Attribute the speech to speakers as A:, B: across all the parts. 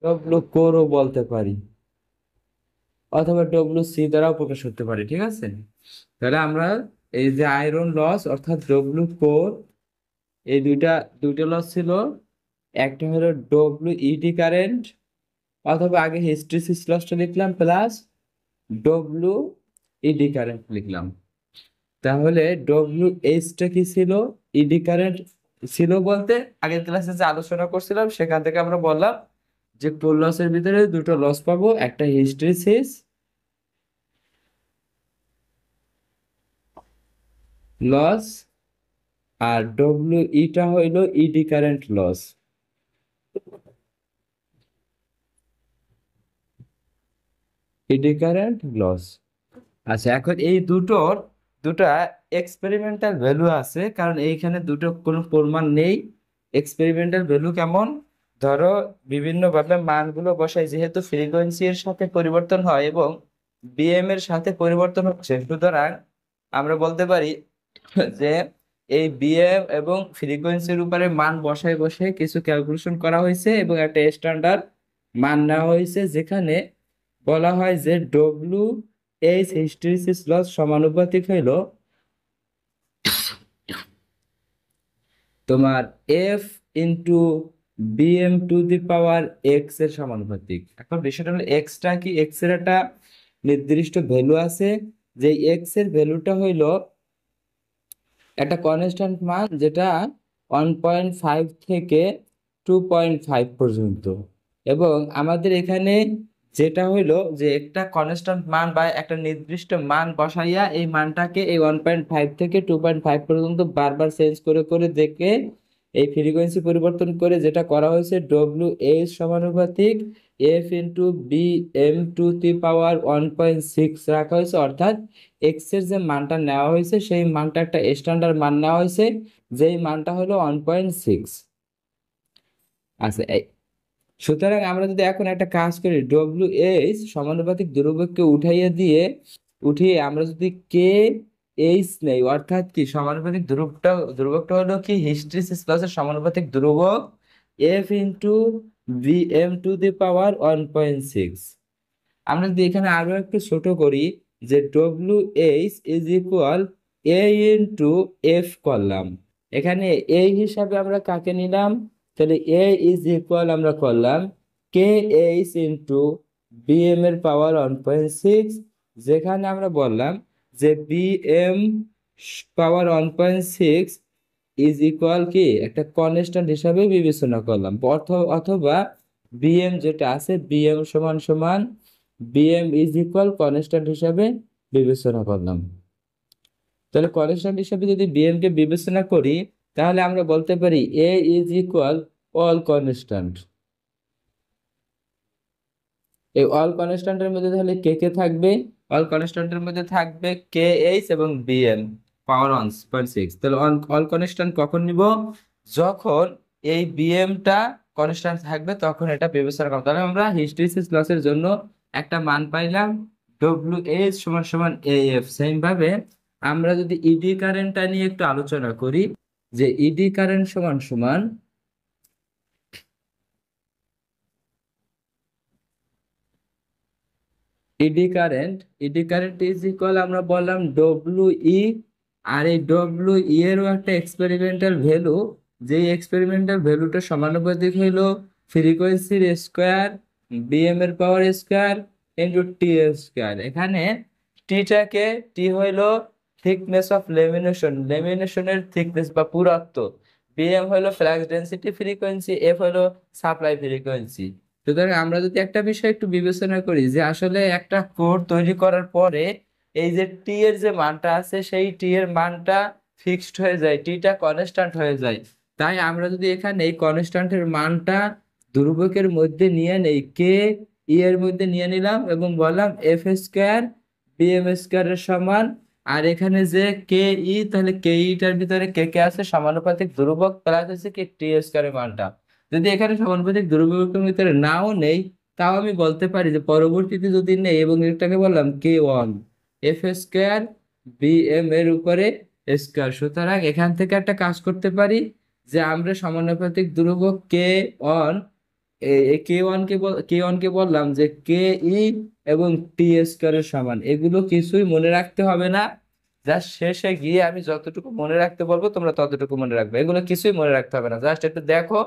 A: W কোরও বলতে পারি, অথবা ডব্লু সি দ্বারাও প্রকাশ করতে পারি, ঠিক আছে। তাহলে আমরা এই যে আয়রন লস অর্থাৎ ডব্লু কোর, এই দুইটা দুইটা লস ছিল। একটা হলো ডব্লু ইডি কারেন্ট, অথবা আগে হিস্ট্রিসিস লসটা লিখলাম প্লাস ডব্লু ইডি কারেন্ট লিখলাম। তাহলে ডব্লিউ এইচটা কি ছিল? ইডি কারেন্ট ছিল বলতে আগের ক্লাসে যে আলোচনা করছিলাম সেখান থেকে আমরা বললাম যে কোর লসের ভিতরে দুটো লস পাবো, একটা হিস্ট্রিসিস লস, আর ডব্লিউ ইটা হইলো eddy current loss. Eddy current loss. আচ্ছা, এখন এই দুটা এক্সপেরিমেন্টাল ভ্যালু আছে, কারণ এইখানে দুটো কোনো প্রমাণ নেই। এক্সপেরিমেন্টাল ভ্যালু কেমন? ধরো বিভিন্ন ভাবে মানগুলো বসাই, যেহেতু ফ্রিকোয়েন্সি এর সাথে পরিবর্তন হয় এবং বিএম এর সাথে পরিবর্তন হচ্ছে, সুতরাং আমরা বলতে পারি যে এই বিএম এবং ফ্রিকোয়েন্সির উপরে মান বসায় বসে কিছু ক্যালকুলেশন করা হয়েছে এবং একটা স্ট্যান্ডার্ড মান নেওয়া হয়েছে, যেখানে বলা হয় যে ডব্লিউ এইচ হিস্টেরিসিস লস সমানুপাতিক হইল তোমার F into BM two the power x এর সমানুপাতিক। এখন বিষয়টা হলো এক্সটা কি, এক্স এর একটা নির্দিষ্ট ভ্যালু আছে, যে এক্স এর ভ্যালুটা হইল একটা কনস্ট্যান্ট মান, যেটা 1.5 থেকে 2.5 পর্যন্ত। এবং আমাদের এখানে যেটা হইলো যে একটা কনস্ট্যান্ট মান বা একটা নির্দিষ্ট মান বসাইয়া এই মানটাকে এই 1.5 থেকে 2.5 পর্যন্ত বারবার চেঞ্জ করে করে দেখে এই ফ্রিকোয়েন্সি পরিবর্তন করে যেটা করা হয়েছে ডব্লিউ এইচ সমানুপাতিক F into B M to the power 1.6 রাখা হয়েছে, অর্থাৎ এক্স এর যে মানটা নেওয়া হয়েছে সেই মানটা একটা স্ট্যান্ডার্ড মান নেওয়া হয়েছে, যেই মানটা হলো 1.6। আচ্ছা, সুতরাং আমরা যদি এখন একটা কাজ করি, ডব্লিউ এইচ সমানুপাতিক ধ্রুবককে উঠিয়ে আমরা যদি কে এইচ নেই, অর্থাৎ কি সমানুপাতিক ধ্রুবকটা হলো কি হিস্ট্রিসিস লসের সমানুপাতিক ধ্রুবক F into V M to the power 1.6। আমরা যদি এখানে আরো একটু ছোট করি, যে W H is equal A into F করলাম। এখানে এ হিসাবে আমরা কাকে নিলাম? তাহলে এ ইজ ইকুয়াল আমরা করলাম K H into B M এর পাওয়ার 1.6, যেখানে আমরা বললাম যে B M power 1.6 is equal কি একটা কনস্ট্যান্ট হিসাবে বিবেচনা করলাম, অথবা বিএম যেটা আছে বিএম সমান সমান বিএম ইজ ইকুয়াল কনস্ট্যান্ট হিসাবে বিবেচনা করলাম। তাহলে কনস্ট্যান্ট হিসাবে যদি বিএম কে বিবেচনা করি, তাহলে আমরা বলতে পারি এ ইজ ইকুয়াল অল কনস্ট্যান্ট। এই অল কনস্ট্যান্টের মধ্যে তাহলে কে কে থাকবে? অল কনস্ট্যান্টের মধ্যে থাকবে কে এইচ এবং বিএম পাওয়ার 1.6। তাহলে অল কনস্ট্যান্ট কখন নিব? যখন এই বিএমটা কনস্ট্যান্ট থাকবে তখন এটা বিবেচনা করব। তাহলে আমরা হিস্টেরিসিস লসের জন্য একটা মান পাইলাম ডব্লিউ এইচ সমান সমান এএফ। সেম ভাবে আমরা যদি ইডি কারেন্টটা নিয়ে একটু আলোচনা করি, যে ইডি কারেন্ট সমান সমান ইডি কারেন্ট ইজ ইকুয়াল আমরা বললাম ডব্লিউ ই। আর এই ডব্লিউ ই এরও একটা এক্সপেরিমেন্টাল ভ্যালু, যে এক্সপেরিমেন্টাল ভ্যালুটা সমানুপাতিক হইল ফ্রিকোয়েন্সির স্কোয়ার বিএম এর পাওয়ার স্কোয়ার ইন্টু টি এর স্কোয়ার। এখানে টিটাকে টি হইল থিকনেস অফ লেমিনেশনের থিকনেস বা পুরুত্ব, বিএম হইল ফ্লাক্স ডেনসিটি ফ্রিকোয়েন্সি, এফ হইল সাপ্লাই ফ্রিকোয়েন্সি। সুতরাং আমরা যদি একটা বিষয় একটু বিবেচনা করি, যে আসলে একটা কোড তৈরি করার পরে এই যে টি এর যে মানটা আছে সেই টি এর মানটা ফিক্সড হয়ে যায়, টিটা কনস্ট্যান্ট হয়ে যায়। তাই আমরা যদি এখানে এই কনস্ট্যান্টের মানটা ধ্রুবকের মধ্যে নিয়ে নেই, কে ই এর মধ্যে নিয়ে নিলাম এবং বললাম এফ স্কোয়ার বিএম স্কোয়ার এর সমান। আর এখানে যে কে ই, তাহলে কে ইটার ভিতরে কে কে আছে সমানুপাতিক ধ্রুবক প্লাস হচ্ছে কি টি স্কোয়ারের মানটা। যদি এখানে সমানুপাতিক ধ্রুবকের ভিতরে নাও নেই, তাও আমি বলতে পারি যে পরবর্তীতে যদি নেই এবং এটাকে বললাম K one F square B M এর উপরে স্কোয়ার। সুতরাং এখান থেকে একটা কাজ করতে পারি, যে আমরা সমানুপাতিক ধ্রুবক কে ওয়ান কে ওয়ান কে বললাম যে কে ই এবং টি স্কোয়ারের সমান, এগুলো কিছুই মনে রাখতে হবে না। জাস্ট শেষে গিয়ে আমি যতটুকু মনে রাখতে বলবো তোমরা ততটুকু মনে রাখবে, এগুলো কিছুই মনে রাখতে হবে না, জাস্ট একটু দেখো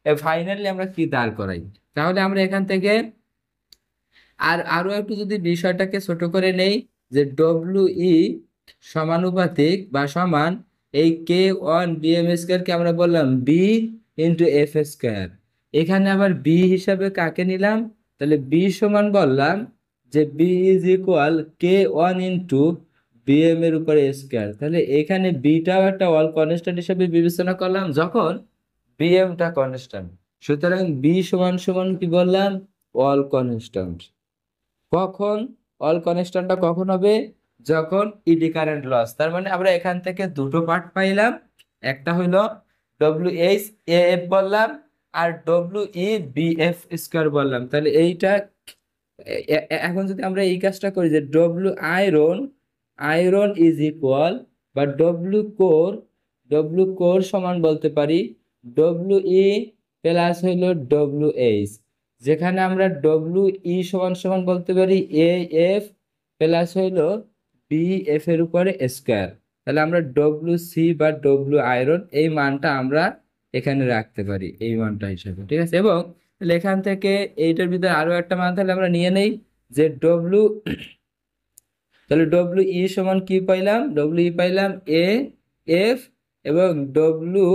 A: ফাইনালি আমরা কি দাঁড় করাই। তাহলে আমরা এখান থেকে আরো একটু যদি বিষয়টাকে ছোট করে নেই, যে ডব্লিউ ই সমানুপাতিক বা সমান এই কে ওয়ান বি এম স্কোয়ারকে আমরা বললাম বি ইন্টু এফ স্কোয়ার। এখানে আবার বি হিসাবে কাকে নিলাম, তাহলে বি সমান বললাম যে B is equal K one into B M এর উপরে স্কোয়ার। তাহলে এখানে বিটাও একটা অল কনস্ট্যান্ট হিসাবে বিবেচনা করলাম যখন বি এমটা কনস্ট্যান্ট। সুতরাং বি সমান সমান কি বললাম, অল কনস্ট্যান্ট। কখন অল কনস্ট্যান্টটা কখন হবে, যখন ইডি কারেন্ট লস। তার মানে আমরা এখান থেকে দুটো পার্ট পাইলাম, একটা হইলো ডব্লিউ এইচ এ এফ বললাম, আর W E B F square বললাম। তাহলে এইটা এখন যদি আমরা এই কাজটা করি যে W iron iron is equal বা ডব্লিউ কোর সমান বলতে পারি ডব্লিউ ই প্লাস হইলো ডব্লিউ এইচ, যেখানে আমরা ডব্লিউ ই সমান সমান বলতে পারি এ এফ প্লাস হইলো বি এফ এর উপরে স্কোয়ার। তাহলে আমরা ডব্লিউ সি বা ডব্লিউ আয়রন এই মানটা আমরা এখানে রাখতে পারি এই মানটা হিসেবে, ঠিক আছে। এবং তাহলে এখান থেকে এইটার ভিতরে আরো একটা মান তাহলে আমরা নিয়ে নেই যে তাহলে ডব্লিউ ই সমান কি পাইলাম, ডব্লিউ ই পাইলাম এ এফ, এবং ডব্লিউ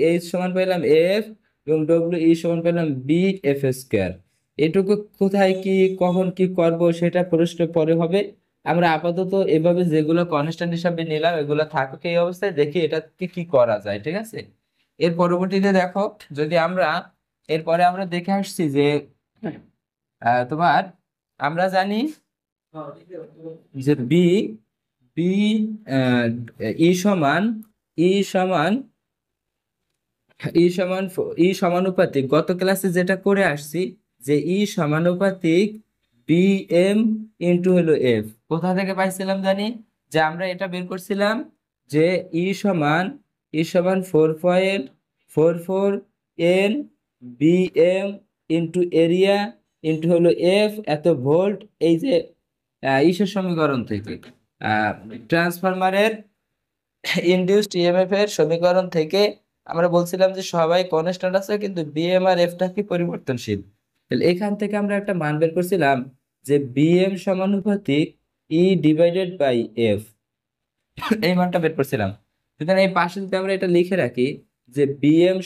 A: এইচ সমান পাইলাম এফ, এবং ডব্লিউ ই সমান পেলাম বি এফ স্কোয়ার। এটুকু কোথায় কি কখন কি করব সেটা প্রশ্ন পরে হবে। আমরা আপাতত এভাবে যেগুলো কনস্ট্যান্ট হিসাবে নিলাম এগুলো থাকুক এই অবস্থায়, দেখি এটা কি করা যায়, ঠিক আছে। এর পরবর্তীতে দেখো, যদি আমরা এরপরে আমরা দেখে আসছি যে তোমার আমরা জানি যে বি বি ই সমান ই সমান ই সমানুপাতিক, গত ক্লাসে যেটা করে আসছি যে ই সমানুপাতিক বি এম ইন্টু হলো এফ। কোথা থেকে পাইছিলাম জানি, যে আমরা এটা বের করছিলাম যে ই সমান 4.44 N B M into area into হলো এফ এত ভোল্ট। এই যে ইসের সমীকরণ থেকে ট্রান্সফরমারের ইনডিউসড ইএমএফ এর সমীকরণ থেকে আমরা বলছিলাম যে সবাই কনস্ট্যান্ট আছে কিন্তু বিএম আর এফটা কি পরিবর্তনশীল। তাহলে এখান থেকে আমরা একটা মান বের করছিলাম যে বিএম সমানুপাতিক ই ডিভাইডেড বাই এফ, এই মানটা বের করছিলাম। সুতরাং এই পাশে যদি আমরা এটা লিখে রাখি যে বিএম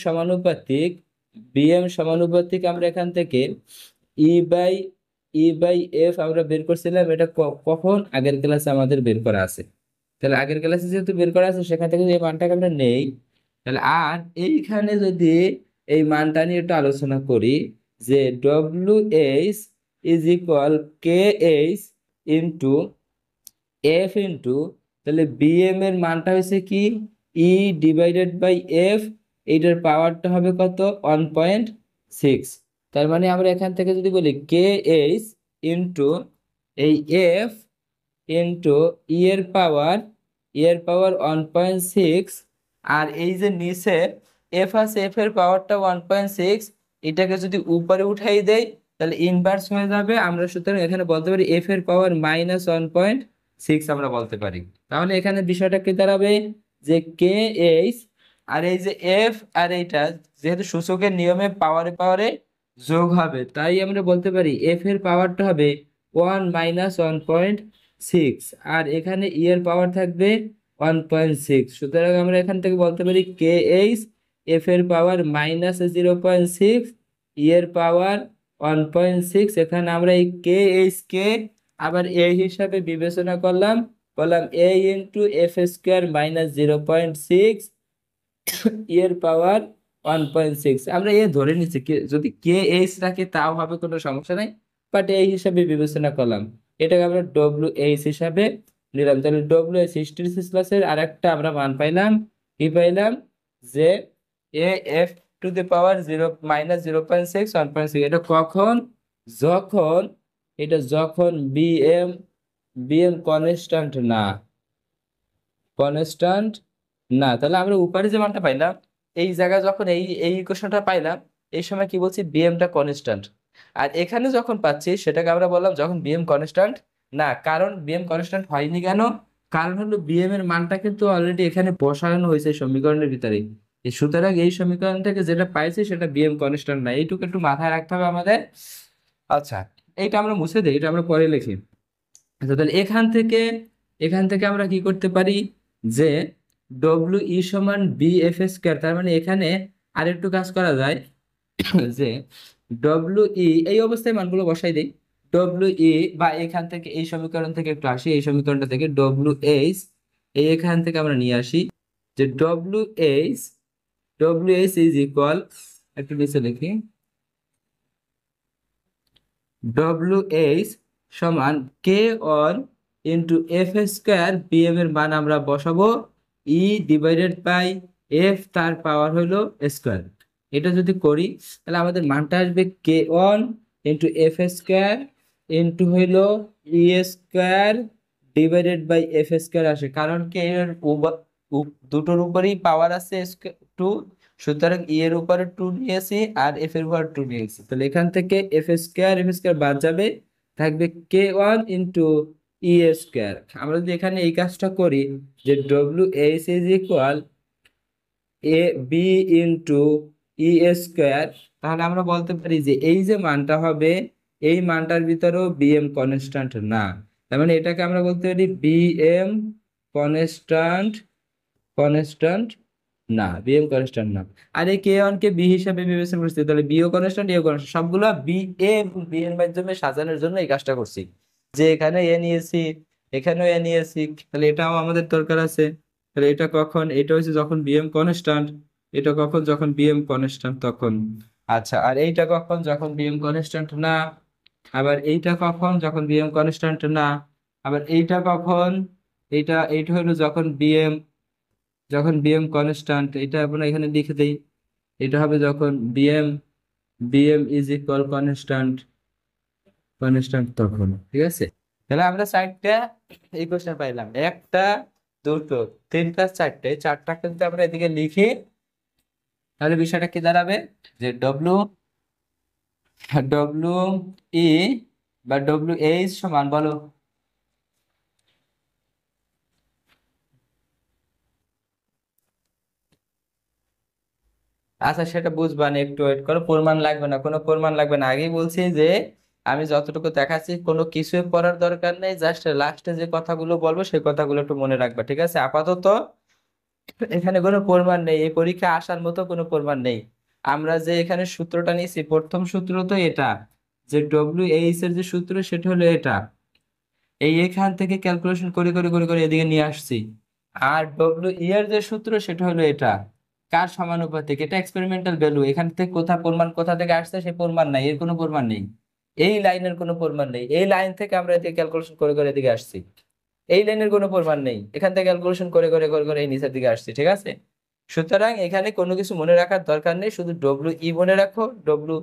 A: সমানুপাতিক আমরা এখান থেকে ই বাই এফ আমরা বের করছিলাম। এটা কখন, আগের ক্লাসে আমাদের বের করা আছে। তাহলে আগের ক্লাসে যেহেতু বের করা আছে সেখান থেকে এই মানটাকে আমরা নেই। তাহলে আর এইখানে যদি এই মানটা নিয়ে একটু আলোচনা করি যে W H is equal K H into F into, তাহলে বিএম এর মানটা হয়েছে কি ই ডিভাইডেড বাই এফ, এইটার পাওয়ারটা হবে কত 1.6। তার মানে আমরা এখান থেকে যদি বলি কে এইচ ইন্টু এই এফ ইন্টু ই এর পাওয়ার 1.6, আর এই যে নিচে এফ আছে এফ এর পাওয়ারটা 1.6, এটাকে যদি উপরে উঠাই দেই তাহলে ইনভার্স হয়ে যাবে। আমরা সুতরাং এখানে বলতে পারি এফ এর পাওয়ার -1.6 আমরা বলতে পারি। তাহলে এখানে বিষয়টা কি দাঁড়াবে যে কে এইচ আর এই যে এফ আর এইটা যেহেতু সূচকের নিয়মে পাওয়ারে পাওয়ারে যোগ হবে, তাই আমরা বলতে পারি এফ এর পাওয়ারটা হবে 1 - 1.6, আর এখানে ই এর পাওয়ার থাকবে 1.6। সুতরাং আমরা এখান থেকে বলতে পারি কে এইচ এফ এর পাওয়ার -0.6 ই এর পাওয়ার 1.6। এখানে আমরা এই কে এইচ কে আবার এ হিসাবে বিবেচনা করলাম, বললাম এ ইন্টু এফ স্কোয়ার -0.6 ই এর পাওয়ার 1.6। আমরা এ ধরে নিচ্ছি, যদি কে এইচ রাখি তাও হবে, কোনো সমস্যা নাই, বাট এই হিসাবে বিবেচনা করলাম, এটাকে আমরা ডব্লিউ এইচ হিসাবে নিলাম। তাহলে ডব্লিউ এইচ হিস্টেরিসিস লসের আর একটা আমরা মান পাইলাম, কি পাইলাম যে এ এফ টু দি পাওয়ার -0.6 1.6। এটা কখন, যখন যখন বিএম কনস্ট্যান্ট না। তাহলে আমরা উপরে যে মানটা পাইলাম এই জায়গায় যখন এই ইকুয়েশনটা পাইলাম এই সময় কি বলছি, বিএমটা কনস্ট্যান্ট। আর এখানে যখন পাচ্ছি সেটাকে আমরা বললাম যখন বিএম কনস্ট্যান্ট না। কারণ বিএম কনস্ট্যান্ট হয়নি কেন? কারণ হলো বিএম এর মানটা কিন্তু অলরেডি এখানে বসানো হয়েছে সমীকরণের ভিতরে। সুতরাং এই সমীকরণ থেকে যেটা পাইছি সেটা বিএম কনস্ট্যান্ট না, এইটুকু একটু মাথায় রাখতে হবে আমাদের। আচ্ছা, এইটা আমরা মুছে দিই, এটা আমরা পরে লিখি। আচ্ছা, তাহলে এখান থেকে আমরা কি করতে পারি যে ডব্লিউ ই সমান বি এফ স্কোয়ার, তার মানে এখানে আরেকটু কাজ করা যায় যে ডব্লিউ ই এই অবস্থায় মানগুলো বসাই দেই। ডব্লিউ ই বা এখান থেকে এই সমীকরণ থেকে একটু আসি, এই সমীকরণটা থেকে ডব্লিউ এইচ এখান থেকে আমরা নিয়ে আসি যে ডব্লিউ এইচ ইজ ইকুয়াল, একটু নিচে লিখি, ডব্লিউ এইচ সমান K one into F square, B M এর মান আমরা বসাবো ই ডিভাইডেড বাই এফ, তার পাওয়ার হলো স্কোয়ার। এটা যদি করি তাহলে আমাদের মানটা আসবে K one into F square into হইলো E square divided by F square আসে, কারণ কে এর দুটোর উপরেই পাওয়ার আছে টু, সুতরাং ই এর উপরে টু নিয়েছি আর এফ এর উপর টু নিয়েছি। তাহলে এখান থেকে এফ স্কোয়ার বাদ যাবে, থাকবে K one into E square. আমরা যদি এখানে এই কাজটা করি যে W H is equal A B into E square, তাহলে আমরা বলতে পারি যে এই যে মানটা হবে এই মানটার ভিতরেও বিএম কনস্ট্যান্ট না। তার মানে এটাকে আমরা বলতে পারি বিএম কনস্ট্যান্ট কনস্ট্যান্ট না, বিএম কনস্ট্যান্ট না। আর এই কে ওয়ান কে বি হিসাবে বিবেচনা করছি, তাহলে বিও কনস্ট্যান্ট এও কনস্ট্যান্ট, সবগুলো বি এ এবং বি এর মাধ্যমে সাজানোর জন্য এই কাজটা করছি। যে এখানে এ নিয়েছি, এখানেও এ নিয়েছি, তাহলে এটাও আমাদের দরকার আছে। তাহলে এটা কখন, এটা হচ্ছে যখন বিএম কনস্ট্যান্ট, এটা কখন যখন বিএম কনস্ট্যান্ট তখন। আচ্ছা, আর এইটা কখন যখন বিএম কনস্ট্যান্ট না, আবার এইটা কখন যখন বিএম কনস্ট্যান্ট না, আবার এইটা কখন, এইটা হলো যখন বিএম কনস্ট্যান্ট, এটা আমরা এখানে লিখে দেই। এটা হবে যখন BM is equal constant constant তখন, ঠিক আছে। তাহলে আমরা চারটা ইকুয়েশন পাইলাম, একটা, দুটো, তিনটা, চারটে, চারটা কিন্তু আমরা এদিকে লিখি। তাহলে বিষয়টা কি দাঁড়াবে যে ডব্লু ডব্লু ই বা ডব্লু এইচ সমান বলো। আচ্ছা, সেটা বুঝবা না, একটু ওয়েট করো, প্রমাণ লাগবে না, কোনো প্রমাণ লাগবে না। আগেই বলছি যে আমি যতটুকু দেখাচ্ছি কোনো কিছুই পড়ার দরকার নেই, জাস্ট লাস্টে যে কথাগুলো বলবো সেই কথাগুলো একটু মনে রাখবা, ঠিক আছে। আপাতত এখানে কোনো প্রমাণ নেই, এই পরীক্ষা আসার মতো কোনো প্রমাণ নেই। আমরা যে এখানে সূত্রটা নিয়েছি, প্রথম সূত্র তো এটা, যে ডব্লিউ এইচ এর যে সূত্র সেটা হলো এটা, এখান থেকে ক্যালকুলেশন করে করে করে করে এদিকে নিয়ে আসছি। আর ডব্লিউ ই এর যে সূত্র সেটা হলো এটা, কার সমানুপাতিক, এটা এক্সপেরিমেন্টাল ভ্যালু, এখান থেকে প্রমাণ কোথা থেকে আসছে সেই প্রমাণ নাই, এর কোনো প্রমাণ নেই, এই লাইনের কোনো প্রমাণ নেই, এই লাইন থেকে আমরা এদিকে ক্যালকুলেশন করে করে এদিকে আসছি, এই লাইনের কোনো প্রমাণ নেই, এখান থেকে ক্যালকুলেশন করে করে করে করে এই নিচের দিকে আসছি, ঠিক আছে। সুতরাং এখানে কোনো কিছু মনে রাখার দরকার নেই, শুধু ডব্লিউ ই মনে রাখো, ডব্লিউ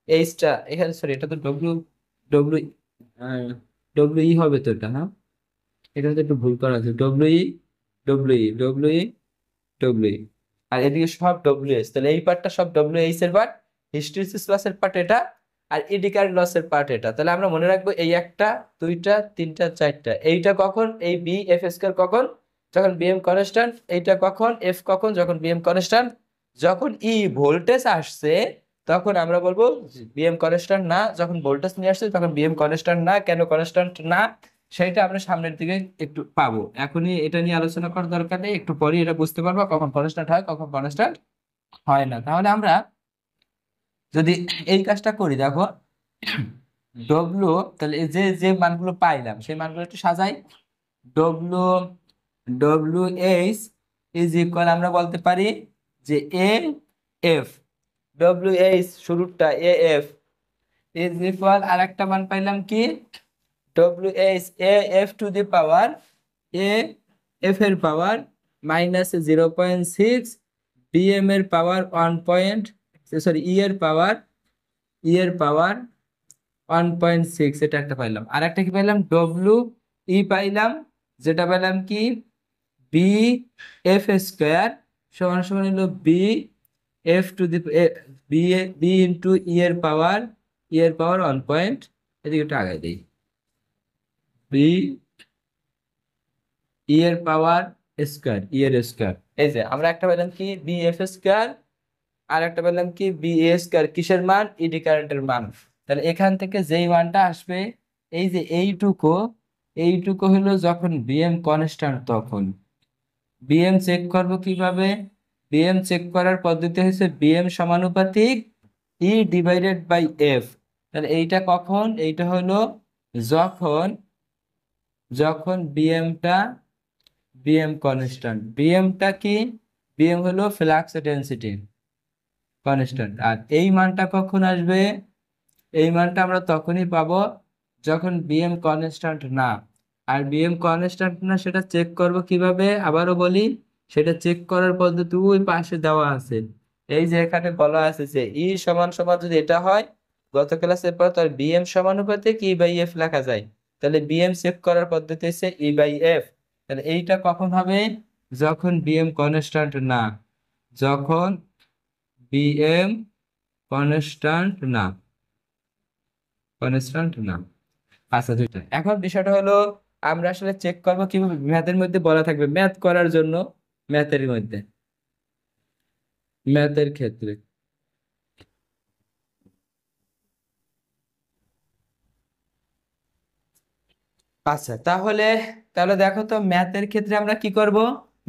A: এইচটা এখানে, সরি এটা তো ডব্লিউ ডব্লিউ ডব্লিউ ই হবে তো এটা, হ্যাঁ এটা তো একটু ভুল করা আছে, ডব্লিউ ই, আর এদিকে সব ডব্লিউ এস, তাহলে এই পার্টটা সব ডব্লিউ এইচ এর পার্ট, হিস্টেরিসিস লসের পার্ট এটা, আর ইডিকারি লসের পার্ট এটা। তাহলে আমরা মনে রাখবো এই একটা, দুইটা, তিনটা, চারটা, এইটা কখন, এই বি এফ স্কয়ার কখন যখন বিএম কনস্ট্যান্ট, এইটা কখন এফ কখন যখন বিএম কনস্ট্যান্ট, যখন ই ভোল্টেজ আসছে তখন আমরা বলবো বিএম কনস্ট্যান্ট না, যখন ভোল্টেজ নিয়ে আসছে তখন বিএম কনস্ট্যান্ট না। কেন কনস্ট্যান্ট না সেটা আমরা সামনের দিকে একটু পাবো, এখনই এটা নিয়ে আলোচনা করার দরকার নেই, একটু পরে এটা বুঝতে পারবো কখন কনস্ট্যান্ট হয় কখন কনস্ট্যান্ট হয় না। তাহলে আমরা যদি এই কাজটা করি, দেখো ডব্লু, তাহলে এই যে যে মানগুলো পাইলাম সেই মানগুলো একটু সাজাই। W W H is equal, আমরা বলতে পারি যে এ এফ, ডব্লু এইচ শুরুটা এ এফ ইজ ইকুয়াল, আর একটা মান পাইলাম কি, W H A F to the power A F এর পাওয়ার -0.6, বিএম এর পাওয়ার 1. সরি ই এর পাওয়ার 1.6, এটা একটা পাইলাম। আর একটা কি পাইলাম, ডব্লিউ ই পাইলাম, যেটা পাইলাম কি বি এফ স্কোয়ার সমান সমান হলো B F to the B into E এর পাওয়ার 1 পয়েন্ট, এদিকে একটু আগাই দিই, বি ই এর পাওয়ার স্কোয়ার, ই এর স্কোয়ার। এই যে আমরা একটা পেলাম কি বি এফ স্কোয়ার, আর একটা পেলাম কি বি এ স্কোয়ার, কিসের মান, ইডি কারেন্টের মান। তাহলে এখান থেকে যেই মানটা আসবে, এই যে এইটুকু হলো যখন বিএম কনস্ট্যান্ট, তখন বিএম চেক করব কিভাবে, বিএম চেক করার পদ্ধতি হচ্ছে বিএম সমানুপাতিক ই ডিভাইডেড বাই এফ। তাহলে এইটা কখন, এইটা হলো যখন যখন বিএম কনস্ট্যান্ট, বিএমটা কি, বিএম হলো ফ্লাক্স ডেনসিটি কনস্ট্যান্ট। আর এই মানটা কখন আসবে, এই মানটা আমরা তখনই পাবো যখন বিএম কনস্ট্যান্ট না। আর বিএম কনস্ট্যান্ট না সেটা চেক করব কিভাবে, আবারও বলি, সেটা চেক করার পদ্ধতি ওই পাশে দেওয়া আছে। এই যে এখানে বলা আছে যে ই সমান সমান যদি এটা হয়, গত ক্লাসের পর, তাহলে বিএম সমানুপাতিক ই বাই এফ লেখা যায়। তাহলে বিএম চেক করার পদ্ধতি হচ্ছে ই বাই এফ। তাহলে এইটা কখন হবে, যখন বিএম কনস্ট্যান্ট না, যখন বিএম কনস্ট্যান্ট না, কনস্ট্যান্ট না। আচ্ছা, দুইটা। এখন বিষয়টা হলো আমরা আসলে চেক করবো কিভাবে, ম্যাথের মধ্যে বলা থাকবে ম্যাথ করার জন্য, ম্যাথের মধ্যে, ম্যাথের ক্ষেত্রে। আচ্ছা, তাহলে তাহলে দেখো তো ম্যাথের ক্ষেত্রে আমরা কি করব।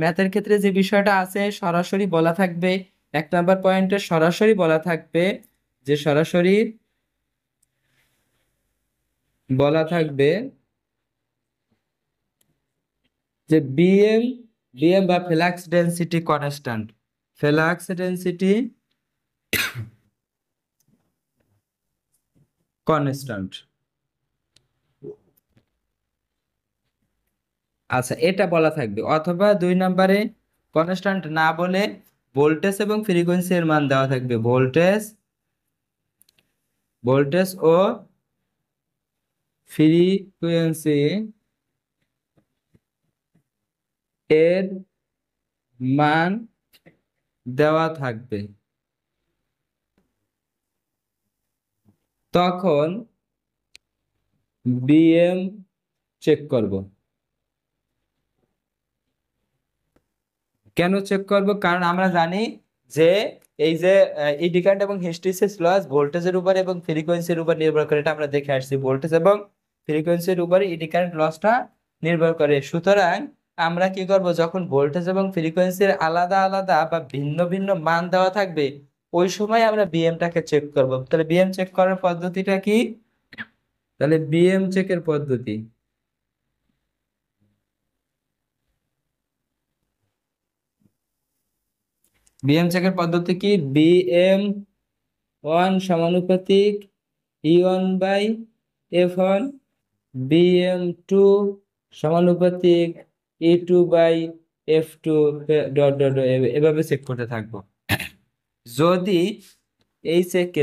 A: ম্যাথের ক্ষেত্রে যে বিষয়টা আছে সরাসরি বলা থাকবে, 1 নম্বর পয়েন্টে সরাসরি বলা থাকবে, যে সরাসরি বলা থাকবে যে বিএম বিএম বা flux density constant, flux density constant. আচ্ছা, এটা বলা থাকবে, অথবা 2 নম্বরে কনস্ট্যান্ট না বলে ভোল্টেজ এবং ফ্রিকোয়েন্সি এর মান দেওয়া থাকবে, ভোল্টেজ ও ফ্রিকোয়েন্সি এর মান দেওয়া থাকবে। তখন বিএম চেক করব। কেন চেক করব, কারণ আমরা জানি যে এই যে এডি কারেন্ট এবং হিস্টেরিসিস লস ভোল্টেজের উপর এবং ফ্রিকোয়েন্সির উপর নির্ভর করে, এটা আমরা দেখে আসছি, ভোল্টেজ এবং ফ্রিকোয়েন্সির উপর এডি কারেন্ট লসটা নির্ভর করে। সুতরাং আমরা কি করব, যখন ভোল্টেজ এবং ফ্রিকোয়েন্সির আলাদা আলাদা বা ভিন্ন ভিন্ন মান দেওয়া থাকবে, ওই সময় আমরা বিএমটাকে চেক করব। তাহলে বিএম চেক করার পদ্ধতিটা কি, তাহলে বিএম চেকের পদ্ধতি, বিএম চেকের পদ্ধতি কি, বিএম ওয়ান সমানুপাতিক E one by F one, BM two সমানুপাতিক E two by F two, dot dot dot, এভাবে চেক করতে থাকবো। যদি এই চেকে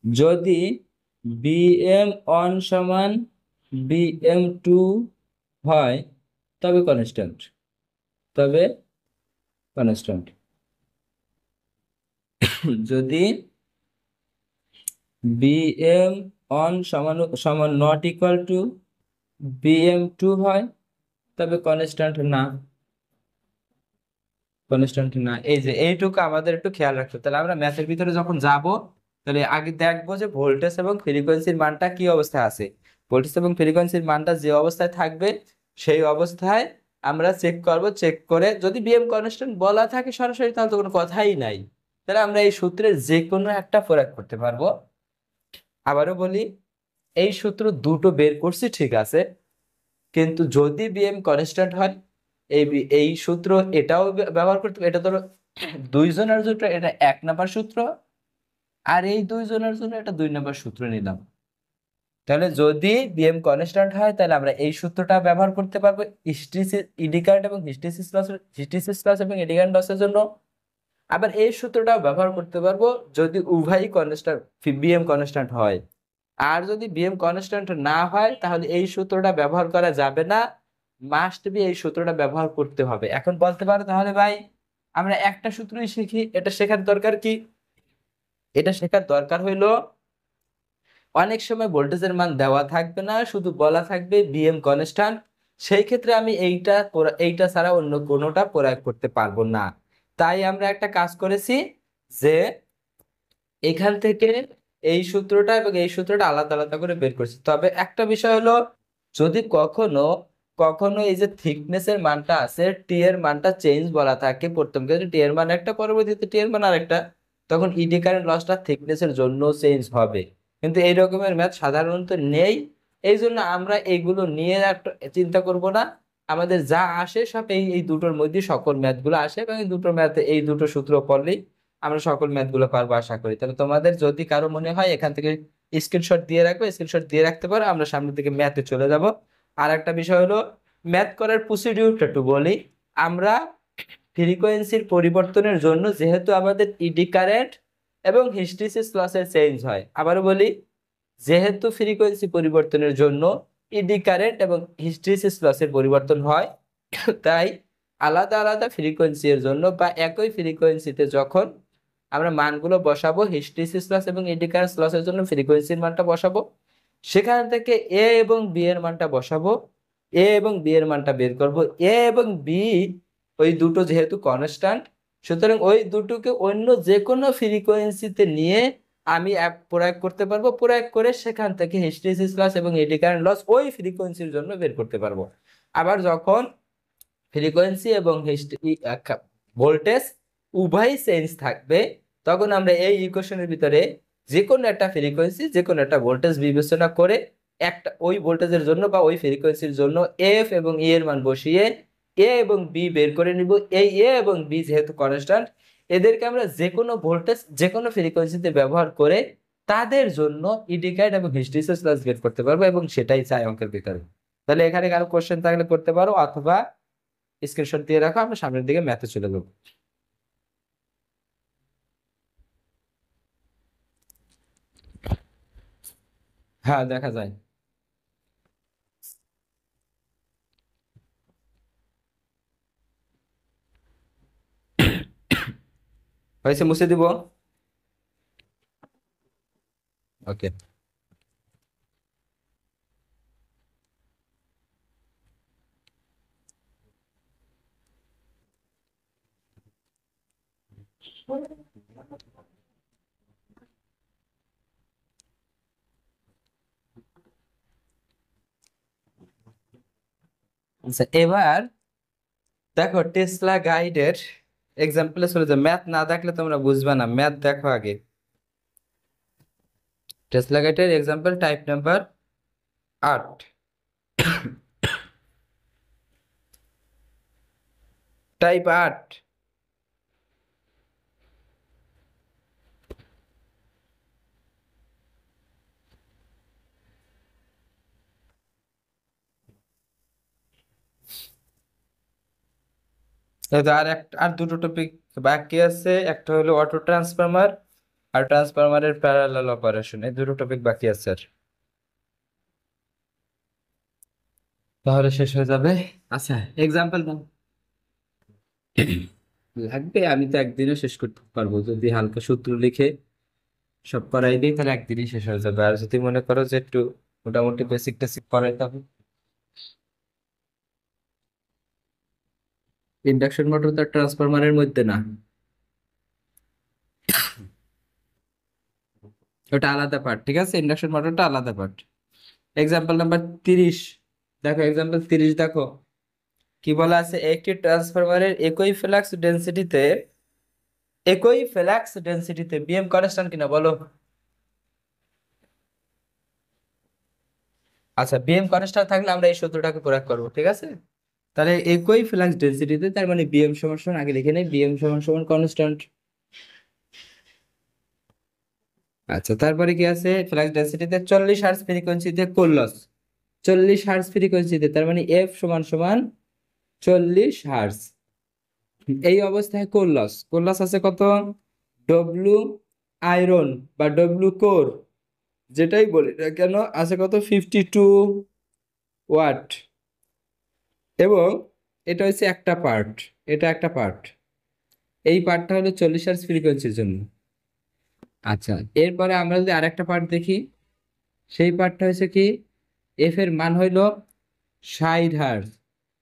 A: যদি বিএম ওয়ান সমান বিএম টু হয়, তবে কনস্ট্যান্ট, তবে কনস্ট্যান্ট। যদি বিএম ওয়ান সমান not equal to BM two হয়, তবে কনস্ট্যান্ট না, কনস্ট্যান্ট না। এই যে এইটুকু আমাদের একটু খেয়াল রাখতে হবে। তাহলে আমরা ম্যাথের ভিতরে যখন যাব, তাহলে আগে দেখবো যে ভোল্টেজ এবং ফ্রিকোয়েন্সির মানটা কি অবস্থায় আছে। ভোল্টেজ এবং ফ্রিকোয়েন্সির মানটা যে অবস্থায় থাকবে, সেই অবস্থায় আমরা চেক করব। চেক করে যদি বিএম কনস্ট্যান্ট বলা থাকে সরাসরি, তাহলে তো কোনো কথাই নাই, তাহলে আমরা এই সূত্রের যে কোনো একটা প্রয়োগ করতে পারবো। আবারও বলি, এই সূত্র দুটো বের করছি ঠিক আছে, কিন্তু যদি বিএম কনস্ট্যান্ট হয়, এই সূত্র এটাও ব্যবহার করতে, এটা ধরো দুইজনের জন্য এটা 1 নম্বর সূত্র, আর এই দুইজনের জন্য এটা 2 নম্বর সূত্র নিলাম। তাহলে যদি বিএম কনস্ট্যান্ট হয়, তাহলে আমরা এই সূত্রটা ব্যবহার করতে পারবো হিস্টেরিসিস, ইডি কারেন্ট এবং হিস্টেরিসিস লস এবং এডি কারেন্ট লসের জন্য। আবার এই সূত্রটাও ব্যবহার করতে পারবো যদি উভয়ই কনস্ট্যান্ট, বিএম কনস্ট্যান্ট হয়। আর যদি বিএম কনস্ট্যান্ট না হয় তাহলে এই সূত্রটা ব্যবহার করা যাবে না, মাস্ট বি এই সূত্রটা ব্যবহার করতে হবে। এখন বলতে পারো তাহলে ভাই আমরা একটা সূত্রই শিখি, এটা শেখার দরকার কি? এটা শেখার দরকার হইলো অনেক সময় ভোল্টেজের মান দেওয়া থাকবে না, শুধু বলা থাকবে বিএম কনস্ট্যান্ট, সেই ক্ষেত্রে আমি এইটা ছাড়া অন্য কোনোটা প্রয়োগ করতে পারবো না। তাই আমরা একটা কাজ করেছি যে এখান থেকে এই সূত্রটা এবং এই সূত্রটা আলাদা আলাদা করে বের করছি। তবে একটা বিষয় হলো, যদি কখনো কখনো এই যে থিকনেসের মানটা আছে, টি এর মানটা চেঞ্জ বলা থাকে, প্রথম ক্ষেত্রে টি এর মান একটা, পরবর্তীতে টি এর মান আরেকটা, তখন ইডি কারেন্ট লসটা থিকনেসের জন্য চেঞ্জ হবে। কিন্তু এই রকমের ম্যাথ সাধারণত নেই, এই জন্য আমরা এইগুলো নিয়ে একটা চিন্তা করব না। আমাদের যা আসে সব এই এই দুটোর মধ্যে সকল ম্যাথগুলো আসে, এবং এই দুটো ম্যাথ এই দুটো সূত্র পড়লেই আমরা সকল ম্যাথ গুলো পারবো আশা করি। তাহলে তোমাদের যদি কারো মনে হয় এখান থেকে স্ক্রিনশট দিয়ে রাখবে, স্ক্রিনশট দিয়ে রাখতে পারো, আমরা সামনের দিকে ম্যাথে চলে যাব। আর একটা বিষয় হলো ম্যাথ করার প্রসিডিউরটা একটু বলি। আমরা ফ্রিকোয়েন্সির পরিবর্তনের জন্য যেহেতু আমাদের ইডি কারেন্ট এবং হিস্টেরিসিস লসের চেঞ্জ হয়, আবারও বলি, যেহেতু ফ্রিকোয়েন্সি পরিবর্তনের জন্য ইডি কারেন্ট এবং হিস্টেরিসিস লসের পরিবর্তন হয়, তাই আলাদা আলাদা ফ্রিকোয়েন্সি এর জন্য বা একই ফ্রিকোয়েন্সিতে যখন আমরা মানগুলো বসাবো, হিস্টেরিসিস লস এবং এডি কারেন্ট লসের জন্য ফ্রিকোয়েন্সির মানটা বসাবো, সেখান থেকে এ এবং বি এর মানটা বসাবো, এ এবং বি এর মানটা বের করব। এ এবং বি ওই দুটো যেহেতু কনস্ট্যান্ট, সুতরাং ওই দুটোকে অন্য যে কোনো ফ্রিকোয়েন্সিতে নিয়ে আমি প্রয়োগ করতে পারবো, প্রয়োগ করে সেখান থেকে হিস্টেরিসিস লস এবং এডি কারেন্ট লস ওই ফ্রিকোয়েন্সির জন্য বের করতে পারবো। আবার যখন ফ্রিকোয়েন্সি এবং ভোল্টেজ উভয়ই চেঞ্জ থাকবে, তখন আমরা এই ইকুয়েশনের ভিতরে যে কোনো একটা ফ্রিকোয়েন্সি যে কোনো একটা ভোল্টেজ বিবেচনা করে একটা ওই ভোল্টেজের জন্য বা ওই ফ্রিকোয়েন্সির জন্য এফ এবং ই এর মান বসিয়ে এ এবং বি বের করে নিব। এই এ এবং বি যেহেতু কনস্ট্যান্ট, এদেরকে আমরা যে কোনো ভোল্টেজ যে কোনো ফ্রিকোয়েন্সিতে ব্যবহার করে তাদের জন্য ইডি কারেন্ট এবং হিস্টেরিসিস লস বের করতে পারবো, এবং সেটাই চাই অঙ্কের ভিতরে। তাহলে এখানে কারো কোশ্চেন থাকলে করতে পারো, অথবা স্ক্রিনশট দিয়ে রাখো, আমরা সামনের দিকে ম্যাথে চলে যাবো। হ্যাঁ, দেখা যায়। হয়েছে, মুছে দিব। ওকে। আচ্ছা, এবার দেখো টেসলা গাইডের এক্সাম্পলে চলে যাও। ম্যাথ না দেখলে তোমরা বুঝবে না, ম্যাথ দেখো আগে। টেসলা গাইডের এক্সাম্পল টাইপ নাম্বার 8, টাইপ 8। আর দুটো টপিক বাকি আছে, একটা হলো অটো ট্রান্সফরমার আর ট্রান্সফরমারের প্যারালাল অপারেশন, এই দুটো টপিক বাকি আছে আর, তাহলে শেষ হয়ে যাবে। আচ্ছা, এক্সাম্পল দাও। লাগবে, আমি তো একদিনে শেষ করতে পারবো যদি হালকা সূত্র লিখে সব করাই দিই, তাহলে একদিনই শেষ হয়ে যাবে। আর যদি মনে করো যে একটু মোটামুটি বেসিক টেসিক করাইতে হবে, ইন্ডাকশন মোটর তো ট্রান্সফরমারের মধ্যে না, ওটা আলাদা পার্ট। ঠিক আছে, ইন্ডাকশন মোটরটা আলাদা পার্ট। এক্সাম্পল নাম্বার 30 দেখো, এক্সাম্পল 30 দেখো কি বলা আছে, একটি ট্রান্সফরমারের একই ফ্লাক্স ডেন্সিটিতে বিএম কনস্ট্যান্ট কিনা বলো। আচ্ছা, বিএম কনস্ট্যান্ট থাকলে আমরা এই সূত্রটাকে প্রয়োগ করবো, ঠিক আছে। তাহলে একই ফ্লাক্স ডেন্সিটিতে, তার মানে বিএম সমান সমান, আগে লিখে নেই, বিএম সমান সমান কনস্ট্যান্ট। আচ্ছা, তারপরে কি আছে, ফ্লাক্স ডেন্সিটিতে 40 হার্টজ ফ্রিকোয়েন্সিতে কোর লস, 40 হার্টজ ফ্রিকোয়েন্সিতে, তার মানে এফ সমান সমান 40 হার্টজ। এই অবস্থায় কোর লস আছে কত, ডব্লু আয়রন বা ডব্লু কোর যেটাই বলি না কেন আছে কত 52 ওয়াট। এবং এটা হচ্ছে একটা পার্ট, এটা একটা পার্ট, এই পার্টটা হলো 40 হার্জ ফ্রিকোয়েন্সির জন্য। আচ্ছা, এরপরে আমরা যদি আরেকটা পার্ট দেখি, সেই পার্টটা হচ্ছে কি, এফ এর মান হইল 60 হার্জ।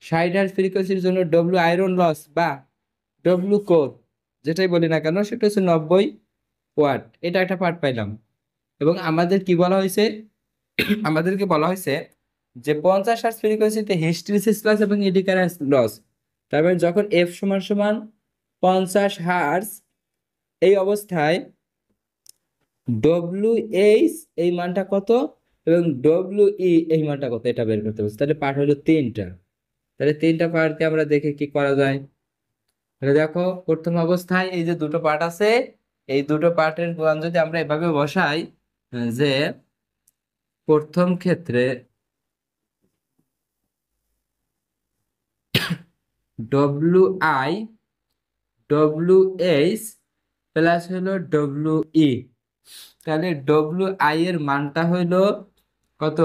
A: 60 হার্জ ফ্রিকোয়েন্সির জন্য ডব্লিউ আয়রন লস বা ডব্লিউ কোর যেটাই বলি না কেন সেটা হচ্ছে 90 ওয়াট। এটা একটা পার্ট পাইলাম। এবং আমাদের কি বলা হয়েছে, আমাদেরকে বলা হয়েছে যে 50 হার্জ ফ্রিকোয়েন্সিতে হিস্টেরিসিস লস এবং এডি কারেন্ট লস। তারপরে যখন এফ সমান সমান 50 হার্জ, এই অবস্থায় ডব্লিউ এইচ এই মানটা কত এবং ডব্লিউ ই এই মানটা কত এটা বের করতে হবে। তাহলে পার্ট হলো তিনটা। তাহলে তিনটা পার্টকে আমরা দেখে কি করা যায়। তাহলে দেখো, প্রথম অবস্থায় এই যে দুটো পার্ট আছে, এই দুটো পার্টের মান যদি আমরা এভাবে বসাই, যে প্রথম ক্ষেত্রে W I W H plus হলো ডব্লিউ ই, তাহলে ডব্লিউ আই এর মানটা হইলো কত,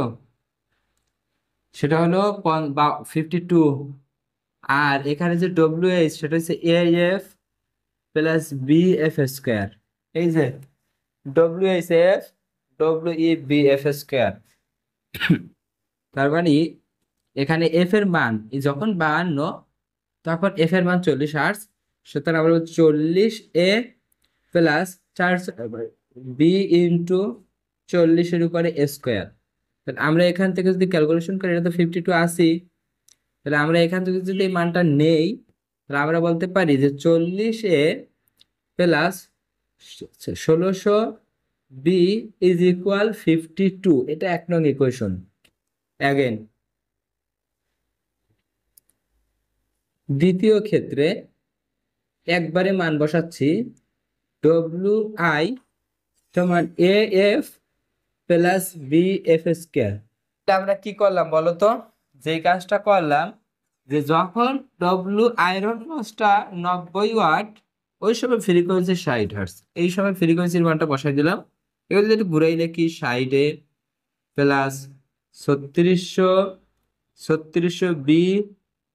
A: সেটা হলো 52। আর এখানে যে ডব্লিউ এইচ সেটা হচ্ছে A F plus B F square. এই যে W H F W E B F square. তার মানে এখানে এফ এর মান যখন 52, তখন এফ এর মান 40 হার্জ। সুতরাং আমরা 40 এ প্লাস 4 বি ইন্টু 40-এর উপরে স্কোয়ার। তাহলে আমরা এখান থেকে যদি ক্যালকুলেশন করি, এটা তো 52 আসি। তাহলে আমরা এখান থেকে যদি এই মানটা নেই, তাহলে আমরা বলতে পারি যে 40 প্লাস 1600 বি ইজ ইকুয়াল 52। এটা 1 নং ইকুয়েশন। অ্যাগেন দ্বিতীয় ক্ষেত্রে একবারে মান বসাচ্ছি, ডব্লিউ আই সমান A F plus B F square. আমরা কি করলাম বলো তো, যে কাজটা করলাম, যে যখন ডব্লিউ আয়রন লসটা 90 ওয়াট, ওই সময় ফ্রিকোয়েন্সি 60 হার্জ, এই সময় ফ্রিকোয়েন্সির মানটা বসাই দিলাম। এবার যদি ঘুরাইলে কি 60 প্লাস 3600, 3600 বি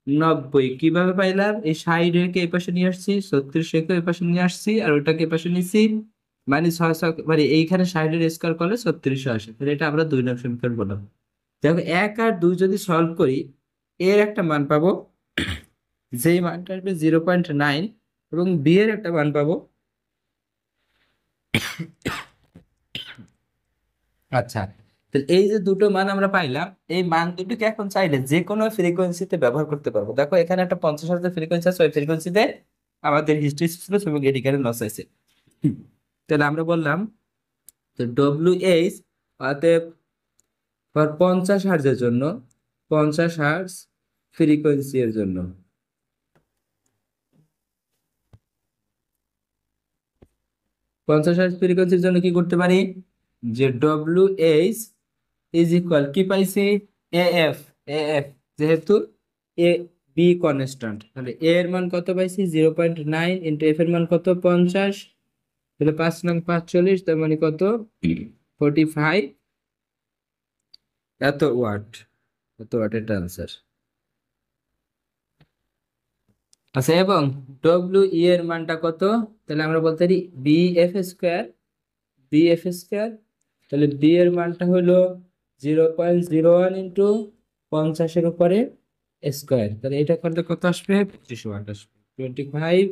A: 90 কিভাবে পাইলাম, এই 60-কে এই পাশে নিয়ে আসছি, 3600-কে এই পাশে নিয়ে আসছি, আর ওটাকে এই পাশে নিচ্ছি, মানে 600, মানে এইখানে 60-এর স্কোয়ার করলে 3600 আসে। তাহলে এটা আমরা 2 নং সমীকরণ বললাম। দেখো 1 আর 2 যদি সলভ করি, এর একটা মান পাবো, যেই মানটা আসবে 0.9, এবং বি এর একটা মান পাবো। আচ্ছা, তাহলে এই যে দুটো মান আমরা পাইলাম, এই মান দুটোকে এখন চাইলে যে কোনো ফ্রিকোয়েন্সিতে ব্যবহার করতে পারবো। দেখো এখানে একটা 50 হার্জের ফ্রিকোয়েন্সি আছে, ওই ফ্রিকোয়েন্সিতে আমাদের হিস্টেরিসিস এবং এডি কারেন্ট লস আছে। তাহলে আমরা বললাম তো ডব্লিউ এইচ অতএব 50 হার্জের জন্য, 50 হার্জ ফ্রিকোয়েন্সি এর জন্য, 50 হার্জ ফ্রিকোয়েন্সির জন্য কি করতে পারি, যে ডব্লিউ এইচ ইজ ইকুয়াল কি পাইছি, এ এফ, এ এফ যেহেতু এ বি কনস্ট্যান্ট, তাহলে এ এর মান কত পাইছি 0.9 ইন্টু এফ এর মান কত 50, তাহলে 5 নং 5 40, তার মানে কত 45, এত ওয়াট, এত ওয়াটের আনসার। আচ্ছা, এবং ডব্লিউ ই এর মানটা কত, তাহলে আমরা বলতে পারি B F square, B F square. তাহলে বি এর মানটা হলো 0.01 ইন্টু 50-এর উপরে স্কোয়ার। তাহলে এটা করলে কত আসবে, 25 ওয়াট আসবে, 25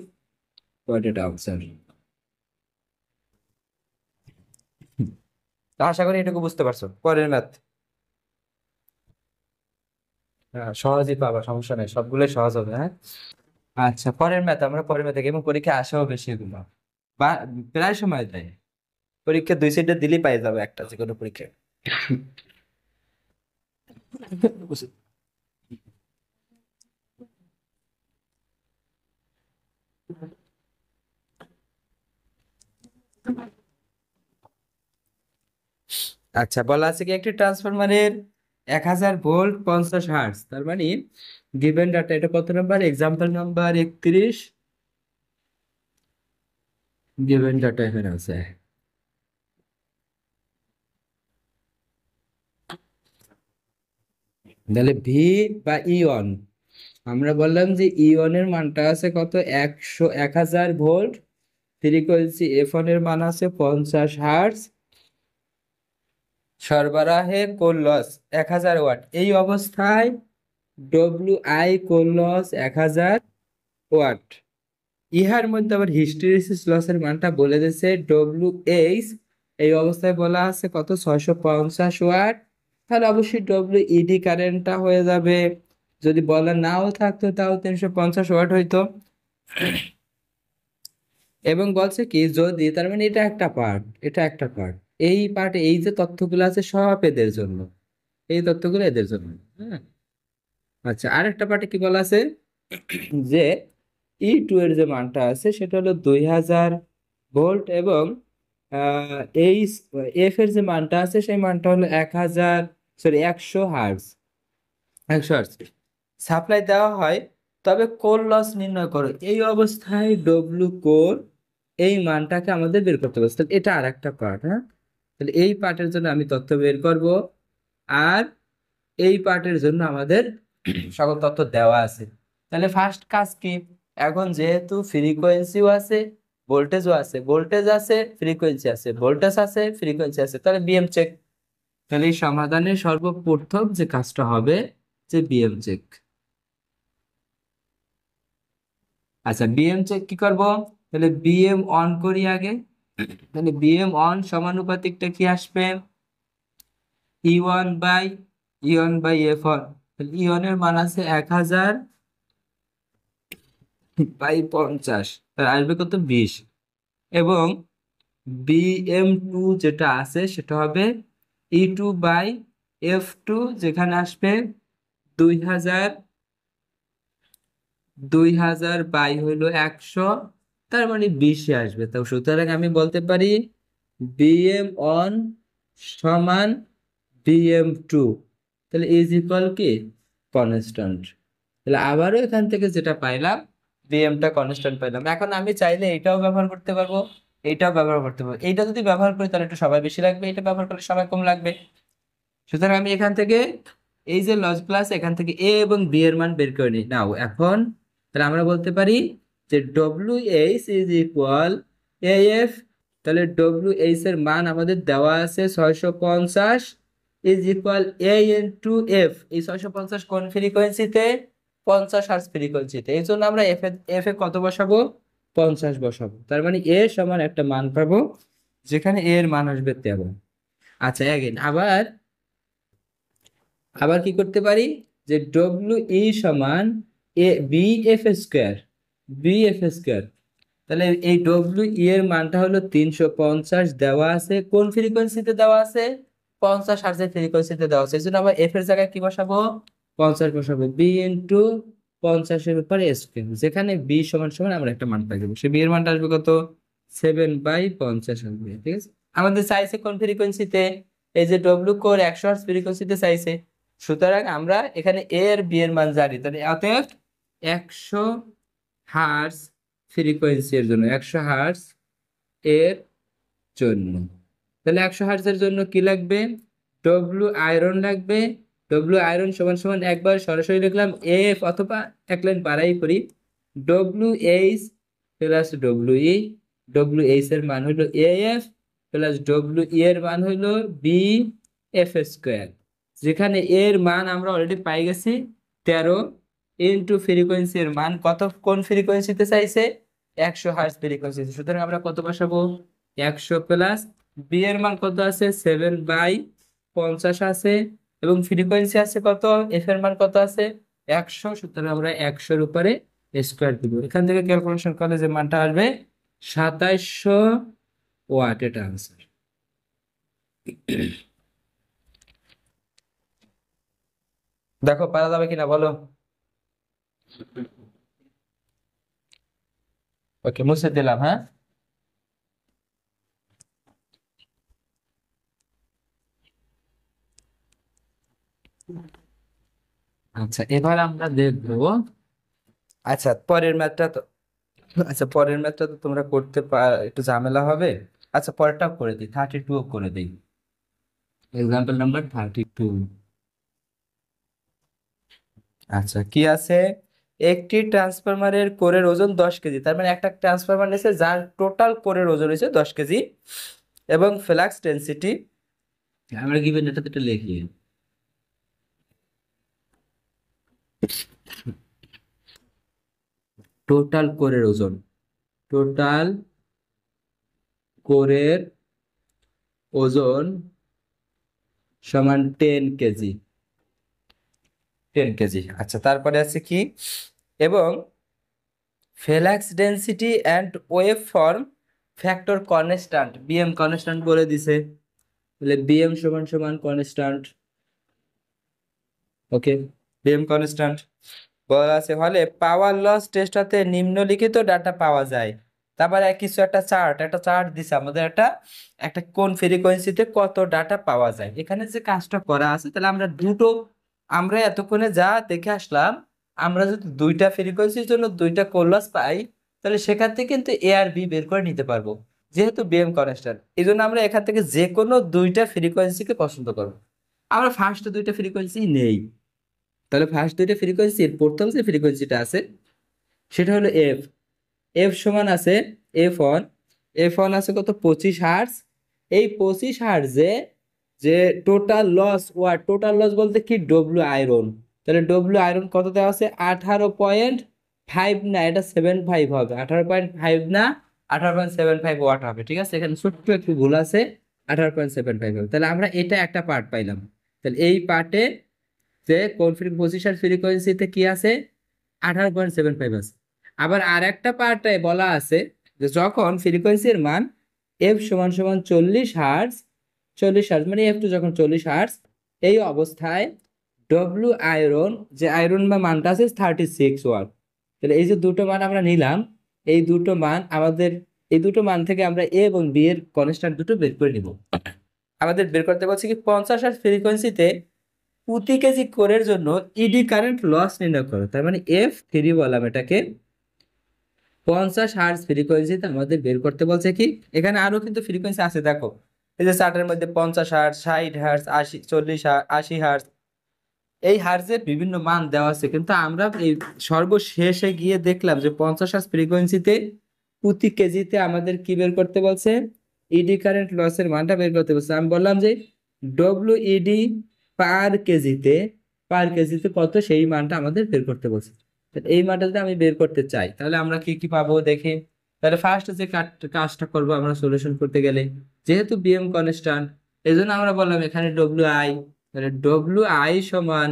A: ওয়াট। এটা আনসার। তো আশা করি এটুকু বুঝতে পারছো। পরের ম্যাথ সহজই পাবা, সমস্যা নেই, সবগুলোই সহজ হবে। হ্যাঁ, আচ্ছা, পরের ম্যাথ আমরা পরের ম্যাথে, এবং পরীক্ষা আসেও বেশি এগুলো, বা প্রায় সময় দেয়। পরীক্ষা 2 সাইডে দিলেই পাই যাবে একটা যে কোনো পরীক্ষায়। আচ্ছা, বলা আছে কি একটি ট্রান্সফরমারের 1000 ভোল্ট 50 হার্জ, তার মানে গিভেন ডাটা, এটা কত number, example number 31, given data এখানে আছে। তাহলে ভি বা ইয়ন, আমরা বললাম যে ইয়নের মানটা আছে কত, 1000 ভোল্ট, ফ্রিকোয়েন্সি F1 এর মান আছে 50 হার্টজ, সরবরাহে কোর লস 1000 ওয়াট। এই অবস্থায় ডব্লিউ কোর লস 1000 ওয়াট। ইহার মধ্যে আবার হিস্টেরিসিস লসের মানটা বলে দিয়েছে ডব্লিউ এই অবস্থায় বলা আছে কত, 650 ওয়াট। তাহলে অবশ্যই ডব্লিউ কারেন্টটা হয়ে যাবে, যদি বলা নাও থাকতো তাও 350 ওয়াট হইতো। এবং বলছে কি, যদি তার মানে এটা একটা পার্ট, এটা একটা পার্ট, এই পার্টে এই যে তথ্যগুলো আছে সব এদের জন্য, এই তথ্যগুলো এদের জন্য। হ্যাঁ, আচ্ছা, আরেকটা পার্টে কি বলা আছে যে এর যে মানটা আছে সেটা হলো 2000 ভোল্ট, এবং এই এর যে মানটা আছে সেই মানটা হলো 100 হার্জ। 100 হার্জ সাপ্লাই দেওয়া হয়, তবে কোর লস নির্ণয় করো। এই অবস্থায় কোর এই মানটাকে আমাদের বের করতে হবে। তাহলে এটা আর একটা পার্ট। হ্যাঁ, তাহলে এই পার্টের জন্য আমি তথ্য বের করব, আর এই পার্টের জন্য আমাদের সকল তথ্য দেওয়া আছে। তাহলে ফার্স্ট কাজ কি, এখন যেহেতু ফ্রিকোয়েন্সিও আছে, ভোল্টেজ আছে, ফ্রিকোয়েন্সি আছে, ভোল্টেজ আছে, ফ্রিকোয়েন্সি আছে, তাহলে বিএম চেক। তাহলে এই সমাধানে সর্বপ্রথম যে কাজটা হবে যে বিএম চেক। আচ্ছা, বিএম চেক কি করব, তাহলে বিএম অন করি আগে। তাহলে বিএম অন সমানুপাতিকটা কি আসবে, ই ওয়ান বাই F1। ইয়নের মান আছে 1000/50, তার আসবে কত, 20। এবং BM2 যেটা আছে সেটা হবে E2/F2, যেখানে আসবে 2000, 2000/100, তার মানে 20 আসবে। তো সুতরাং আমি বলতে পারি বিএম অন সমান BM2, তাহলে ইজ ইকুয়াল কি, কনস্ট্যান্ট। তাহলে আবারও এখান থেকে যেটা পাইলাম, বিএমটা কনস্ট্যান্ট পাইলাম। এখন আমি চাইলে এটাও ব্যবহার করতে পারবো, এইটাও ব্যবহার করতে পারবো। এইটা যদি ব্যবহার করি তাহলে একটু সময় বেশি লাগবে, এটা ব্যবহার করলে সময় কম লাগবে। সুতরাং আমি এখান থেকে এই যে লজ প্লাস, এখান থেকে এ এবং বি এর মান বের করে নিই নাও এখন। তাহলে আমরা বলতে পারি যে ডব্লিউ ইজ ইকুয়াল এফ। তাহলে ডব্লিউ এর মান আমাদের দেওয়া আছে 650, ইজ ইকুয়াল এ এই 650 কোন ফ্রিকোয়েন্সিতে, 50 হার্জ ফ্রিকোয়েন্সিতে। এই জন্য আমরা এফ এ কত বসাবো, 50 বসাবো। তার মানে এ সমান একটা মান পাবো, যেখানে এ এর মান আসবে 13। আচ্ছা, এগেন আবার আবার কি করতে পারি, যে সমান B F square, B F square. তাহলে এই এর মানটা হলো 350 দেওয়া আছে, কোন ফ্রিকোয়েন্সিতে দেওয়া আছে, 50 হার্জের ফ্রিকোয়েন্সিতে দেওয়া আছে। এই জন্য আমরা এফ এর জায়গায় কি বসাবো, 50 বসাবো, বি ইন্টু 50 এর উপর স্কোয়ার, যেখানে বি সমান সমান আমরা একটা মান পাই যাবো। সে বি এর মানটা আসবে কত, 7/50 আসবে। ঠিক আছে, আমাদের চাইছে কোন ফ্রিকোয়েন্সিতে, এই যে কোর 100 হার্জ ফ্রিকোয়েন্সিতে চাইছে। সুতরাং আমরা এখানে এ আর বি এর মান জানি, তাহলে অতএব 100 হার্জ ফ্রিকোয়েন্সি এর জন্য, 100 হার্জ এর জন্য, তাহলে 100 হার্জের জন্য কি লাগবে, আয়রন লাগবে। আয়রন সমান সমান একবার সরাসরি লিখলাম এফ, অথবা এক লাইন বাড়াই করি, এইচ প্লাস এইচ এর মান হলো এফ, প্লাস এর মান হলো বি এফ স্কোয়ার, যেখানে এর মান আমরা অলরেডি পাই গেছি 13, ইন্টু ফ্রিকোয়েন্সি এর মান কত, কোন ফ্রিকোয়েন্সিতে চাইছে, 100 হার্জ ফ্রিকোয়েন্সিতে। সুতরাং আমরা কত বসাবো, 100 প্লাস বি এর মান কত আছে, 7/50 আছে, এবং ফ্রিকোয়েন্সি আছে কত, এফ এর মান কত আছে, 100। সুতরাং আমরা 100-এর উপরে স্কোয়ার দিব। এখান থেকে ক্যালকুলেশন করলে যে মানটা আসবে 2700 ওয়াট, এটা আনসার। দেখো পারা যাবে কিনা বলো। ওকে, মুছে দিলাম। হ্যাঁ, আচ্ছা, এবার আমরা দেখবো, আচ্ছা পরের ম্যাথটা তো, আচ্ছা পরের ম্যাথটা তো তোমরা করতে একটু ঝামেলা হবে। আচ্ছা পরেরটাও করে দিই, 32 করে দিই, এক্সাম্পল নাম্বার 32। আচ্ছা কি আছে, একটি ট্রান্সফরমারের কোরের ওজন 10 কেজি, তার মানে একটা ট্রান্সফরমার নিয়েছে যার টোটাল কোরের ওজন হচ্ছে 10 কেজি, এবং ফ্লাক্স ডেনসিটি, আমরা গিভেন এটাতে একটু লিখি, টোটাল কোরের ওজন, টোটাল কোরের ওজন সমান 10 কেজি, 10 কেজি। আচ্ছা তারপরে আছে কি, এবং flux density and wave form factor constant, BM constant বলে দিছে, তাহলে বিএম সমান সমান কনস্ট্যান্ট, ওকে, বিএম কনস্ট্যান্ট বলা আছে, হলে পাওয়ার লস টেস্টটাতে নিম্নলিখিত ডাটা পাওয়া যায়। তারপরে কিছু একটা চার্ট দিছে আমাদের, একটা একটা কোন ফ্রিকোয়েন্সিতে কত ডাটা পাওয়া যায়। এখানে যে কাজটা করা আছে, তাহলে আমরা এতক্ষণে যা দেখে আসলাম, আমরা যদি দুইটা ফ্রিকোয়েন্সির জন্য দুইটা কোর লস পাই, তাহলে সেখান থেকে কিন্তু এ আর বি বের করে নিতে পারবো, যেহেতু বিএম কনস্ট্যান্ট। এই জন্য আমরা এখান থেকে যে কোনো দুইটা ফ্রিকোয়েন্সিকে পছন্দ করবো। আমরা ফার্স্ট দুইটা ফ্রিকোয়েন্সি নেই, তাহলে ফার্স্ট দুইটা ফ্রিকোয়েন্সির প্রথম যে ফ্রিকোয়েন্সিটা আছে সেটা হলো এফ, এফ সমান আছে F1, F1 আছে কত, 25 হার্জ। এই 25 হার্জে যে টোটাল লস বলতে কি, ডব্লিউ আয়রন, তাহলে ডব্লিউ আয়রন কত দেওয়া আছে, 18.5 না, এটা 75 হবে, 18.5 না, 18.75 ওয়াট হবে, ঠিক আছে, এখানে ছোট্ট একটু ভুল আছে, 18.75 হবে। তাহলে আমরা এটা একটা পার্ট পাইলাম, তাহলে এই পার্টে যে কোন পজিশন ফ্রিকোয়েন্সিতে কি আছে, 18.75 আছে। আবার আর একটা পার্টে বলা আছে যে যখন ফ্রিকোয়েন্সির মান এফ সমান সমান 40 হার্জ, 40 হার্জ মানে এফ টু যখন 40 হার্জ, এই অবস্থায় ডব্লিউ আয়রন, যে আয়রন বা মানটা আছে 36 ওয়াট। তাহলে এই যে দুটো মান আমরা নিলাম, এই দুটো মান আমাদের, এই দুটো মান থেকে আমরা এ এবং বি এর কনস্ট্যান্ট দুটো বের করে নিব। আমাদের বের করতে বলছে কি, 50 হার্জ ফ্রিকোয়েন্সিতে প্রতি কেজি কোরের জন্য ইডি কারেন্ট লস নির্ণয় করো, তার মানে F3 বললাম এটাকে। 50 হার্জ ফ্রিকোয়েন্সিতে আমাদের বের করতে বলছে কি, এখানে আরো কিন্তু ফ্রিকোয়েন্সি আছে দেখো, এই যে চার্টের মধ্যে 50 হার্জ, 60 হার্জ, 80, 40, 80 হার্জ, এই হার্জের বিভিন্ন মান দেওয়া আছে, কিন্তু আমরা এই সর্বশেষে গিয়ে দেখলাম যে 50 হার্জ ফ্রিকোয়েন্সিতে প্রতি কেজিতে আমাদের কি বের করতে বলছে, ইডি কারেন্ট লসের মানটা বের করতে বলছে। আমি বললাম যে ডব্লিউইডি পার কেজিতে কত, সেই মানটা আমাদের বের করতে বলছে। তাহলে এই মানটা যদি আমি বের করতে চাই, তাহলে আমরা কি কি পাবো দেখি। তাহলে ফার্স্ট যে কাজটা করবো আমরা সলিউশন করতে গেলে, যেহেতু বিএম কনস্ট্যান্ট, এই জন্য আমরা বললাম এখানে ডব্লিউ আই, তাহলে ডব্লিউ আই সমান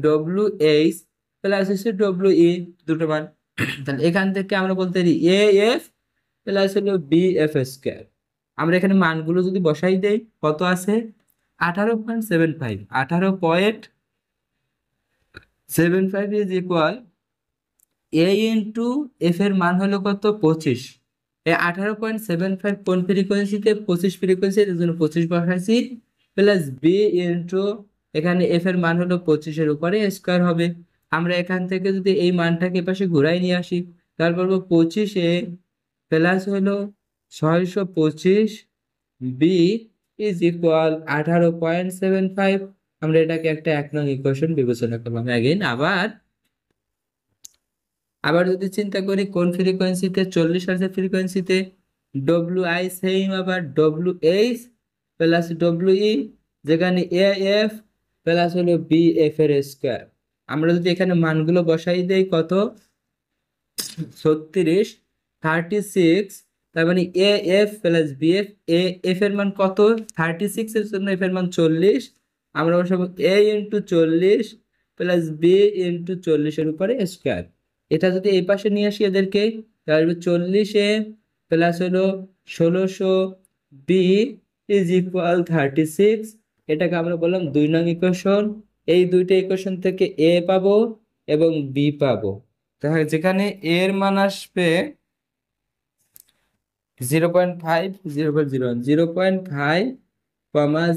A: ডব্লিউ এইচ প্লাস হচ্ছে ডব্লিউ ই, দুটো মান। তাহলে এখান থেকে আমরা বলতে পারি এ এফ প্লাস হলো বি এফ স্কোয়ার। আমরা এখানে মানগুলো যদি বসাই দেই, কত আছে, 18.75, 18.75 is equal A into F এর মান হলো কত, 25। এই 18.75 কোন ফ্রিকোয়েন্সিতে, 25 ফ্রিকোয়েন্সি, এর জন্য 25 বসাইছি, প্লাস বি ইন্টু এখানে এফ এর মান হলো 25-এর উপরে স্কোয়ার হবে। আমরা এখান থেকে যদি এই মানটাকে পাশে ঘুরাই নিয়ে আসি, তারপর 25 প্লাস হলো 625 বি ইজ ইকুয়াল 18.75। আমরা এটাকে একটা 1 নং ইকুয়েশন বিবেচনা করলাম। অ্যাগেন আবার আবার যদি চিন্তা করি কোন ফ্রিকোয়েন্সিতে, 40 হার্জের ফ্রিকোয়েন্সিতে ডব্লিউ আই সেম, আবার W H plus W E, যেখানে এ এফ প্লাস হলো বি এফ এর স্কোয়ার। আমরা যদি এখানে মানগুলো বসাই দেই, কত, 36, 36, তার মানে A F plus B F, A F এর মান কত, 36 এর জন্য এফ এর মান 40, আমরা বসাবো এ ইন্টু 40 প্লাস বি ইন্টু 40-এর উপরে স্কোয়ার। এটা যদি এই পাশে নিয়ে আসি এদেরকে, তাহলে 40 প্লাস হলো 1600 বি ইজ ইকুয়াল 36। এটাকে আমরা বললাম 2 নং ইকুয়েশন। এই দুইটা ইকুয়েশন থেকে এ পাবো এবং বি পাবো, তাহলে যেখানে এর মান আসবে 0.5, 0.01, 0.5,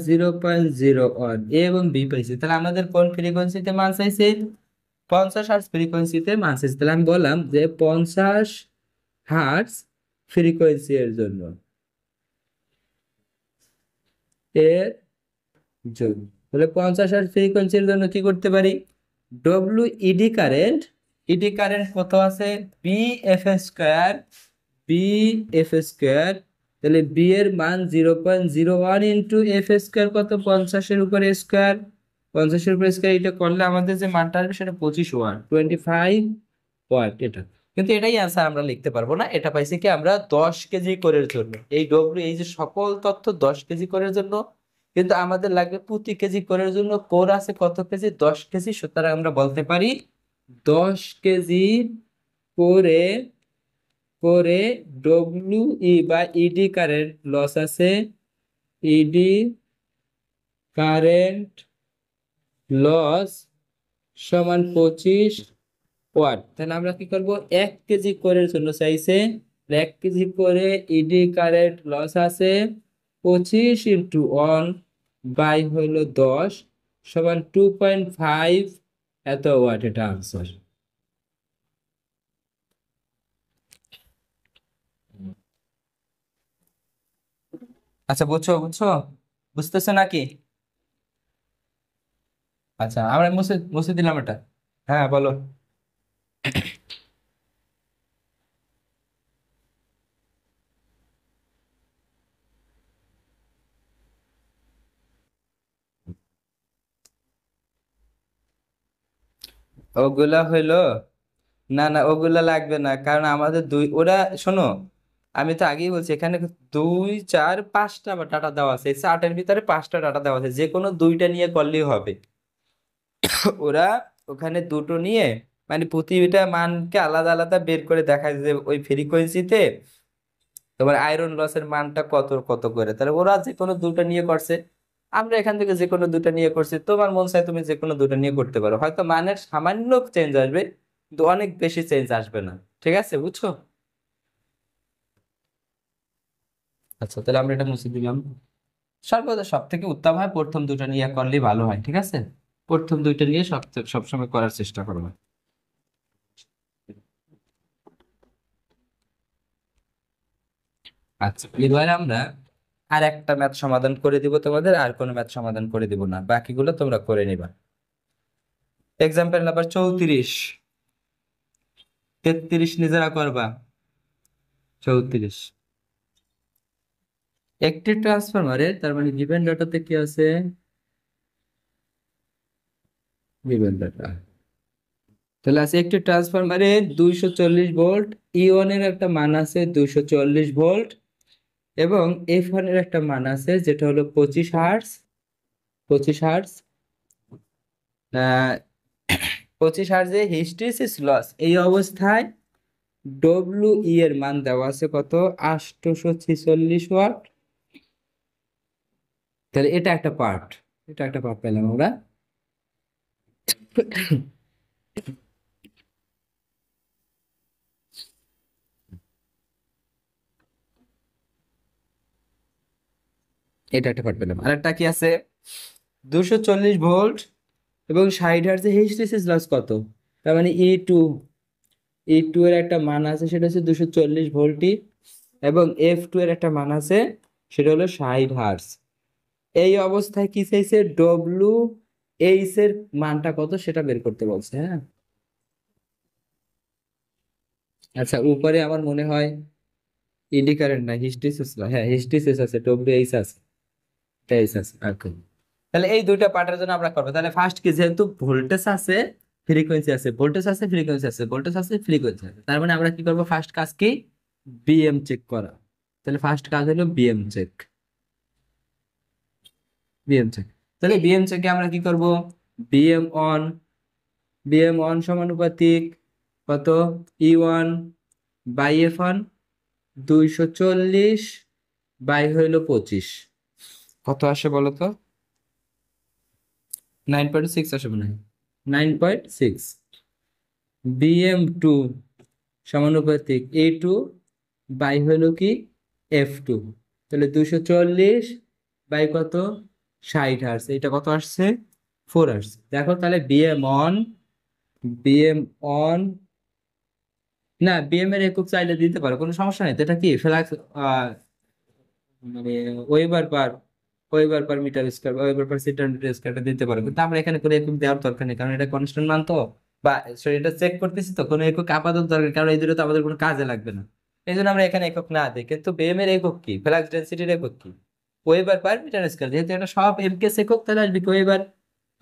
A: 0.01, এ এবং বি পাইছে। তাহলে আমাদের কোন ফ্রিকোয়েন্সিতে মান চাইছে, 50 হার্জ ফ্রিকোয়েন্সিতে মান চাইছে। তাহলে আমি বললাম যে 50 হার্জ ফ্রিকোয়েন্সি এর জন্য, এর জন্য, তাহলে 50 হার্জ ফ্রিকোয়েন্সির জন্য কি করতে পারি, ডব্লিউ ইডি কারেন্ট কত আছে, B F square, B F square, তাহলে বি এর মান 0.01 ইন্টু এফ স্কোয়ার কত, 50-এর উপরে স্কোয়ার, 50-এর উপরে স্কোয়ার, এটা করলে আমাদের যে মানটা আসবে সেটা 25 ওয়াট, 25 ওয়াট এটা। কিন্তু এটাই অ্যান্সার আমরা লিখতে পারবো না, এটা পাইছি কি আমরা 10 কেজি কোরের জন্য, এই ডব্লিউ এই যে সকল তথ্য 10 কেজি কোরের জন্য, কিন্তু আমাদের লাগবে প্রতি কেজি কোরের জন্য কোর আছে কত কেজি, 10 কেজি, সুতরাং আমরা বলতে পারি 10 কেজি কোরে, করে ডব্লিউ ই বা ইডি কারেন্ট লস আছে, ইডি কারেন্ট লস সমান 25 ওয়াট। তাহলে আমরা কি করব, 1 কেজি কোরের জন্য চাইছে, 1 কেজি করে ইডি কারেন্ট লস আছে 25 × 1 বাই হইল 10 সমান 2.5 এত ওয়াট, এটা আনসার। আচ্ছা বুঝছো বুঝছো, বুঝতেছো নাকি? আচ্ছা আমরা মুছে মুছে দিলাম এটা। হ্যাঁ বলো। ওগুলা হইলো, না না ওগুলা লাগবে না, কারণ আমাদের দুই ওরা, শোনো আমি তো আগেই বলছি এখানে 2 4 5টা ডাটা দেওয়া আছে, এই 8-এর ভিতরে 5টা ডাটা দেওয়া আছে, যে কোনো দুইটা নিয়ে করলেই হবে। ওরা ওখানে দুটো নিয়ে মানে প্রতিটা মানকে আলাদা আলাদা বের করে দেখায় যে ওই ফ্রিকোয়েন্সিতে তোমার আয়রন লসের মানটা কত কত করে, তাহলে ওরা যে কোনো দুটো নিয়ে করছে, আমরা এখান থেকে যে কোনো দুটো নিয়ে করছি, তোমার মন চায় তুমি যে কোনো দুটো নিয়ে করতে পারো, হয়তো মানের সামান্য চেঞ্জ আসবে কিন্তু অনেক বেশি চেঞ্জ আসবে না। ঠিক আছে বুঝছো? আচ্ছা তাহলে আমরা এটা মুছে দিলাম। সর্বদা সব থেকে উত্তম হয় প্রথম দুটো নিয়ে করলেই ভালো হয়, ঠিক আছে? প্রথম দুইটা নিয়ে সবসময় করার চেষ্টা করবে। আচ্ছা এবার আমরা আর একটা ম্যাথ সমাধান করে দিব তোমাদের, আর কোনো ম্যাথ সমাধান করে দিব না, বাকিগুলো তোমরা করে নিবা। এক্সাম্পল নাম্বার 34, 33 নিজেরা করবা। 34, একটি ট্রান্সফরমারের, তার মানে গিভেন ডাটাতে কি আছে, গিভেন ডাটা, তাহলে আছে একটি ট্রান্সফরমারে 240 ভোল্ট, ই ওয়ান এর একটা মান আছে 240 ভোল্ট, এবং এফ ওয়ান এর একটা মান আছে যেটা হলো 25 হার্টজ, 25 হার্টজ। আহ 25 হার্টজে হিস্টেরিসিস লস, এই অবস্থায় ডব্লিউ ই এর মান দেওয়া আছে কত, 846 ওয়াট। তাহলে এটা একটা পার্ট, এটা একটা পার্ট পেলাম আমরা। এটা একটা পার্ট পেলাম, আর একটা কি আছে, 240 ভোল্ট এবং 60 হার্টজে হিস্টেরিসিস লস কত, তার মানে ই টু এর একটা মান আছে সেটা হচ্ছে 240 ভোল্টই, এবং এফ টু এর একটা মান আছে সেটা হলো 60 হার্টজ। এই অবস্থায় কি চাইছে, ডব্লিউ এইচ এর মানটা কত সেটা বের করতে বলছে। হ্যাঁ আচ্ছা উপরে আমার মনে হয় ইডি কারেন্ট না, হিস্টেরিসিস, হ্যাঁ হিস্টেরিসিস আছে, ডব্লিউ এইচ আছে, এইচ আছে, ওকে। তাহলে এই দুইটা পার্টের জন্য আমরা করবো, তাহলে ফার্স্ট কি, যেহেতু ভোল্টেজ আছে ফ্রিকোয়েন্সি আছে, ভোল্টেজ আছে ফ্রিকোয়েন্সি আছে, ভোল্টেজ আছে ফ্রিকোয়েন্সি আছে, তার মানে আমরা কি করবো, ফার্স্ট কাজ কি, বিএম চেক করা। তাহলে ফার্স্ট কাজ হলো বিএম চেক, বিএম চেক। তাহলে বিএম চেকে আমরা কি করব, বিএম অন, বিএম অন সমানুপাতিক কত, E one by F one, 240 by হইলো 25, কত আসে বলো তো, 9.6 আসে মনে হয়, 9.6। বিএম টু সমানুপাতিক এ টু বাই হলো কি এফ টু, তাহলে 240 বাই কত, 60 হার্টজ, এটা কত আসছে, 4 আসছে। দেখো তাহলে বিএম অন, বিএম অন, না বিএম এর একক চাইলে দিতে পারো, কোনো সমস্যা নেই তো, এটা কি ফ্লাক্স মানে weber per weber per meter square বা ওয়েবার পার সেন্টিমিটার স্কয়ারটা দিতে পারো, কিন্তু আমরা এখানে কোনো একক দেওয়ার দরকার নেই, কারণ এটা কনস্ট্যান্ট মান তো, বা সরি এটা চেক করতেছি তো, কোনো একক আপাতত দরকার, কারণ এই দুটো তো আমাদের কোনো কাজে লাগবে না। এই জন্য আমরা এখানে একক না দিই। কিন্তু বিএম এর একক কি, ফ্লাক্স ডেনসিটির একক কি, ওয়েবার পার মিটার স্কয়ার। যেহেতু এটা সব এমকেস একক, তাহলে আসবে কি weber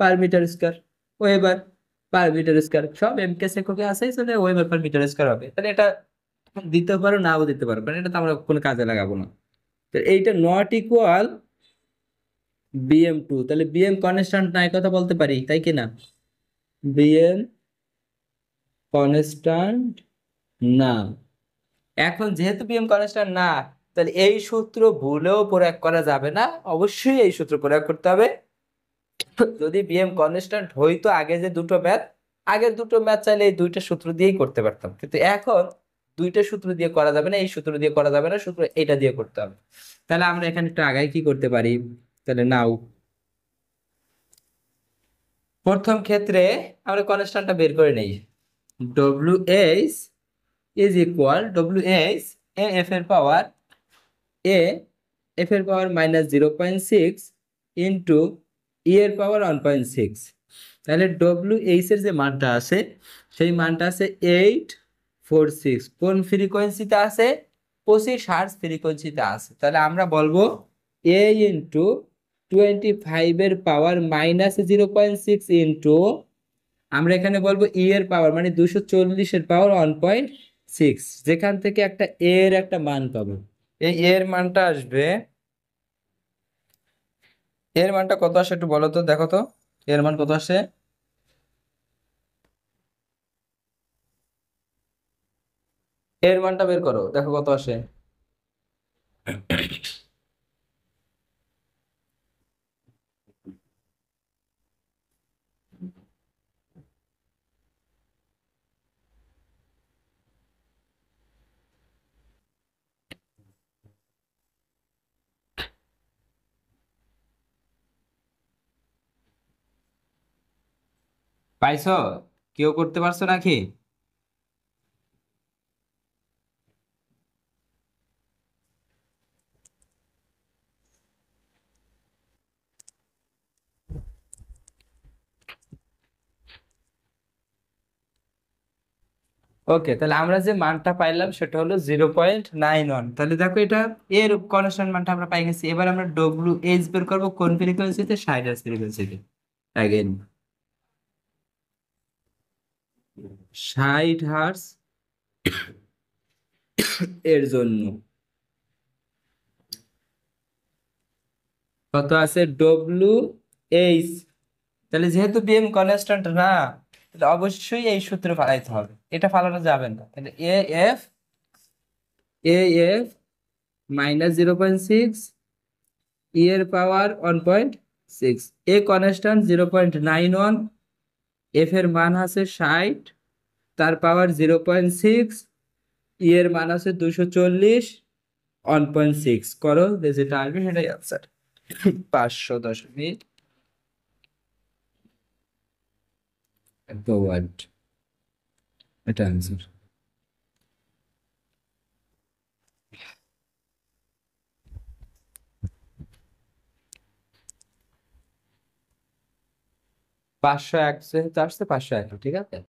A: per meter square. Weber per meter square সব এমকেস এককে আছে, তাহলে ওয়েবার পার মিটার স্কয়ার হবে। তাহলে এটা দিতে পারো, নাও দিতে পারো, কারণ এটা তো আমরা কোনো কাজে লাগাবো না। তো এইটা নট ইকুয়াল BM2, তাহলে বিএম কনস্ট্যান্ট না, এই কথা বলতে পারি, তাই কি না? বিএম কনস্ট্যান্ট না। এখন যেহেতু বিএম কনস্ট্যান্ট না, তাহলে এই সূত্র ভুলেও প্রয়োগ করা যাবে না, অবশ্যই এই সূত্র প্রয়োগ করতে হবে। যদি বিএম কনস্ট্যান্ট হইতো আগে যে দুটো ম্যাথ, আগের দুটো ম্যাথ চাইলে এই দুইটা সূত্র দিয়েই করতে পারতাম, কিন্তু এখন দুইটা সূত্র দিয়ে করা যাবে না, এই সূত্র দিয়ে করা যাবে না, সূত্র এটা দিয়ে করতে হবে। তাহলে আমরা এখানে একটু আগাই কি করতে পারি, তাহলে নাও প্রথম ক্ষেত্রে আমরা কনস্ট্যান্টটা বের করে নেই। WH is equal WH A F এর পাওয়ার এ এফ এর পাওয়ার -0.6 ইন্টু ই এর পাওয়ার 1.6। তাহলে WH এর যে মানটা আছে, সেই মানটা আছে 846। কোন ফ্রিকোয়েন্সিতে আছে? 25 হার্টজ ফ্রিকোয়েন্সিতে আছে। তাহলে আমরা বলবো এ ইন্টু 25 এর পাওয়ার -0.6 ইন্টু, আমরা এখানে বলবো ই এর পাওয়ার মানে 240 এর পাওয়ার 1.6, যেখান থেকে একটা এর একটা মান পাবো। এই এর মানটা আসবে, এর মানটা কত আসে একটু বলো তো, দেখো তো এর মান কত আসে। এর মানটা বের করো, দেখো কত আসে। 500? কেউ করতে পারছো নাকি? ওকে, তাহলে আমরা যে মানটা পাইলাম সেটা হলো 0.91। তাহলে দেখো এটা এর কনস্ট্যান্ট মানটা আমরা পাই গেছি। এবার আমরা WH বের করবো কোন ফ্রিকোয়েন্সিতে? 60 হার্টজ ফ্রিকোয়েন্সিতে। অ্যাগেন 60 হার্টজ এর জন্য কত আছে? WH। তাহলে যেহেতু বিএম কনস্ট্যান্ট না, তাহলে অবশ্যই এই সূত্র ফালাইতে হবে, এটা ফালানো যাবে না। তাহলে এ এফ -0.6 ই এর পাওয়ার 1.6, এ কনস্ট্যান্ট 0.91, এফ এর মান আছে 60, তার পাওয়ার 0.6, ই এর মান আছে 240, 1.6 করো, যেটা আসবে সেটাই আনসার। 510.1 এটা আনসার। 501 যেহেতু আসছে, 501, ঠিক আছে।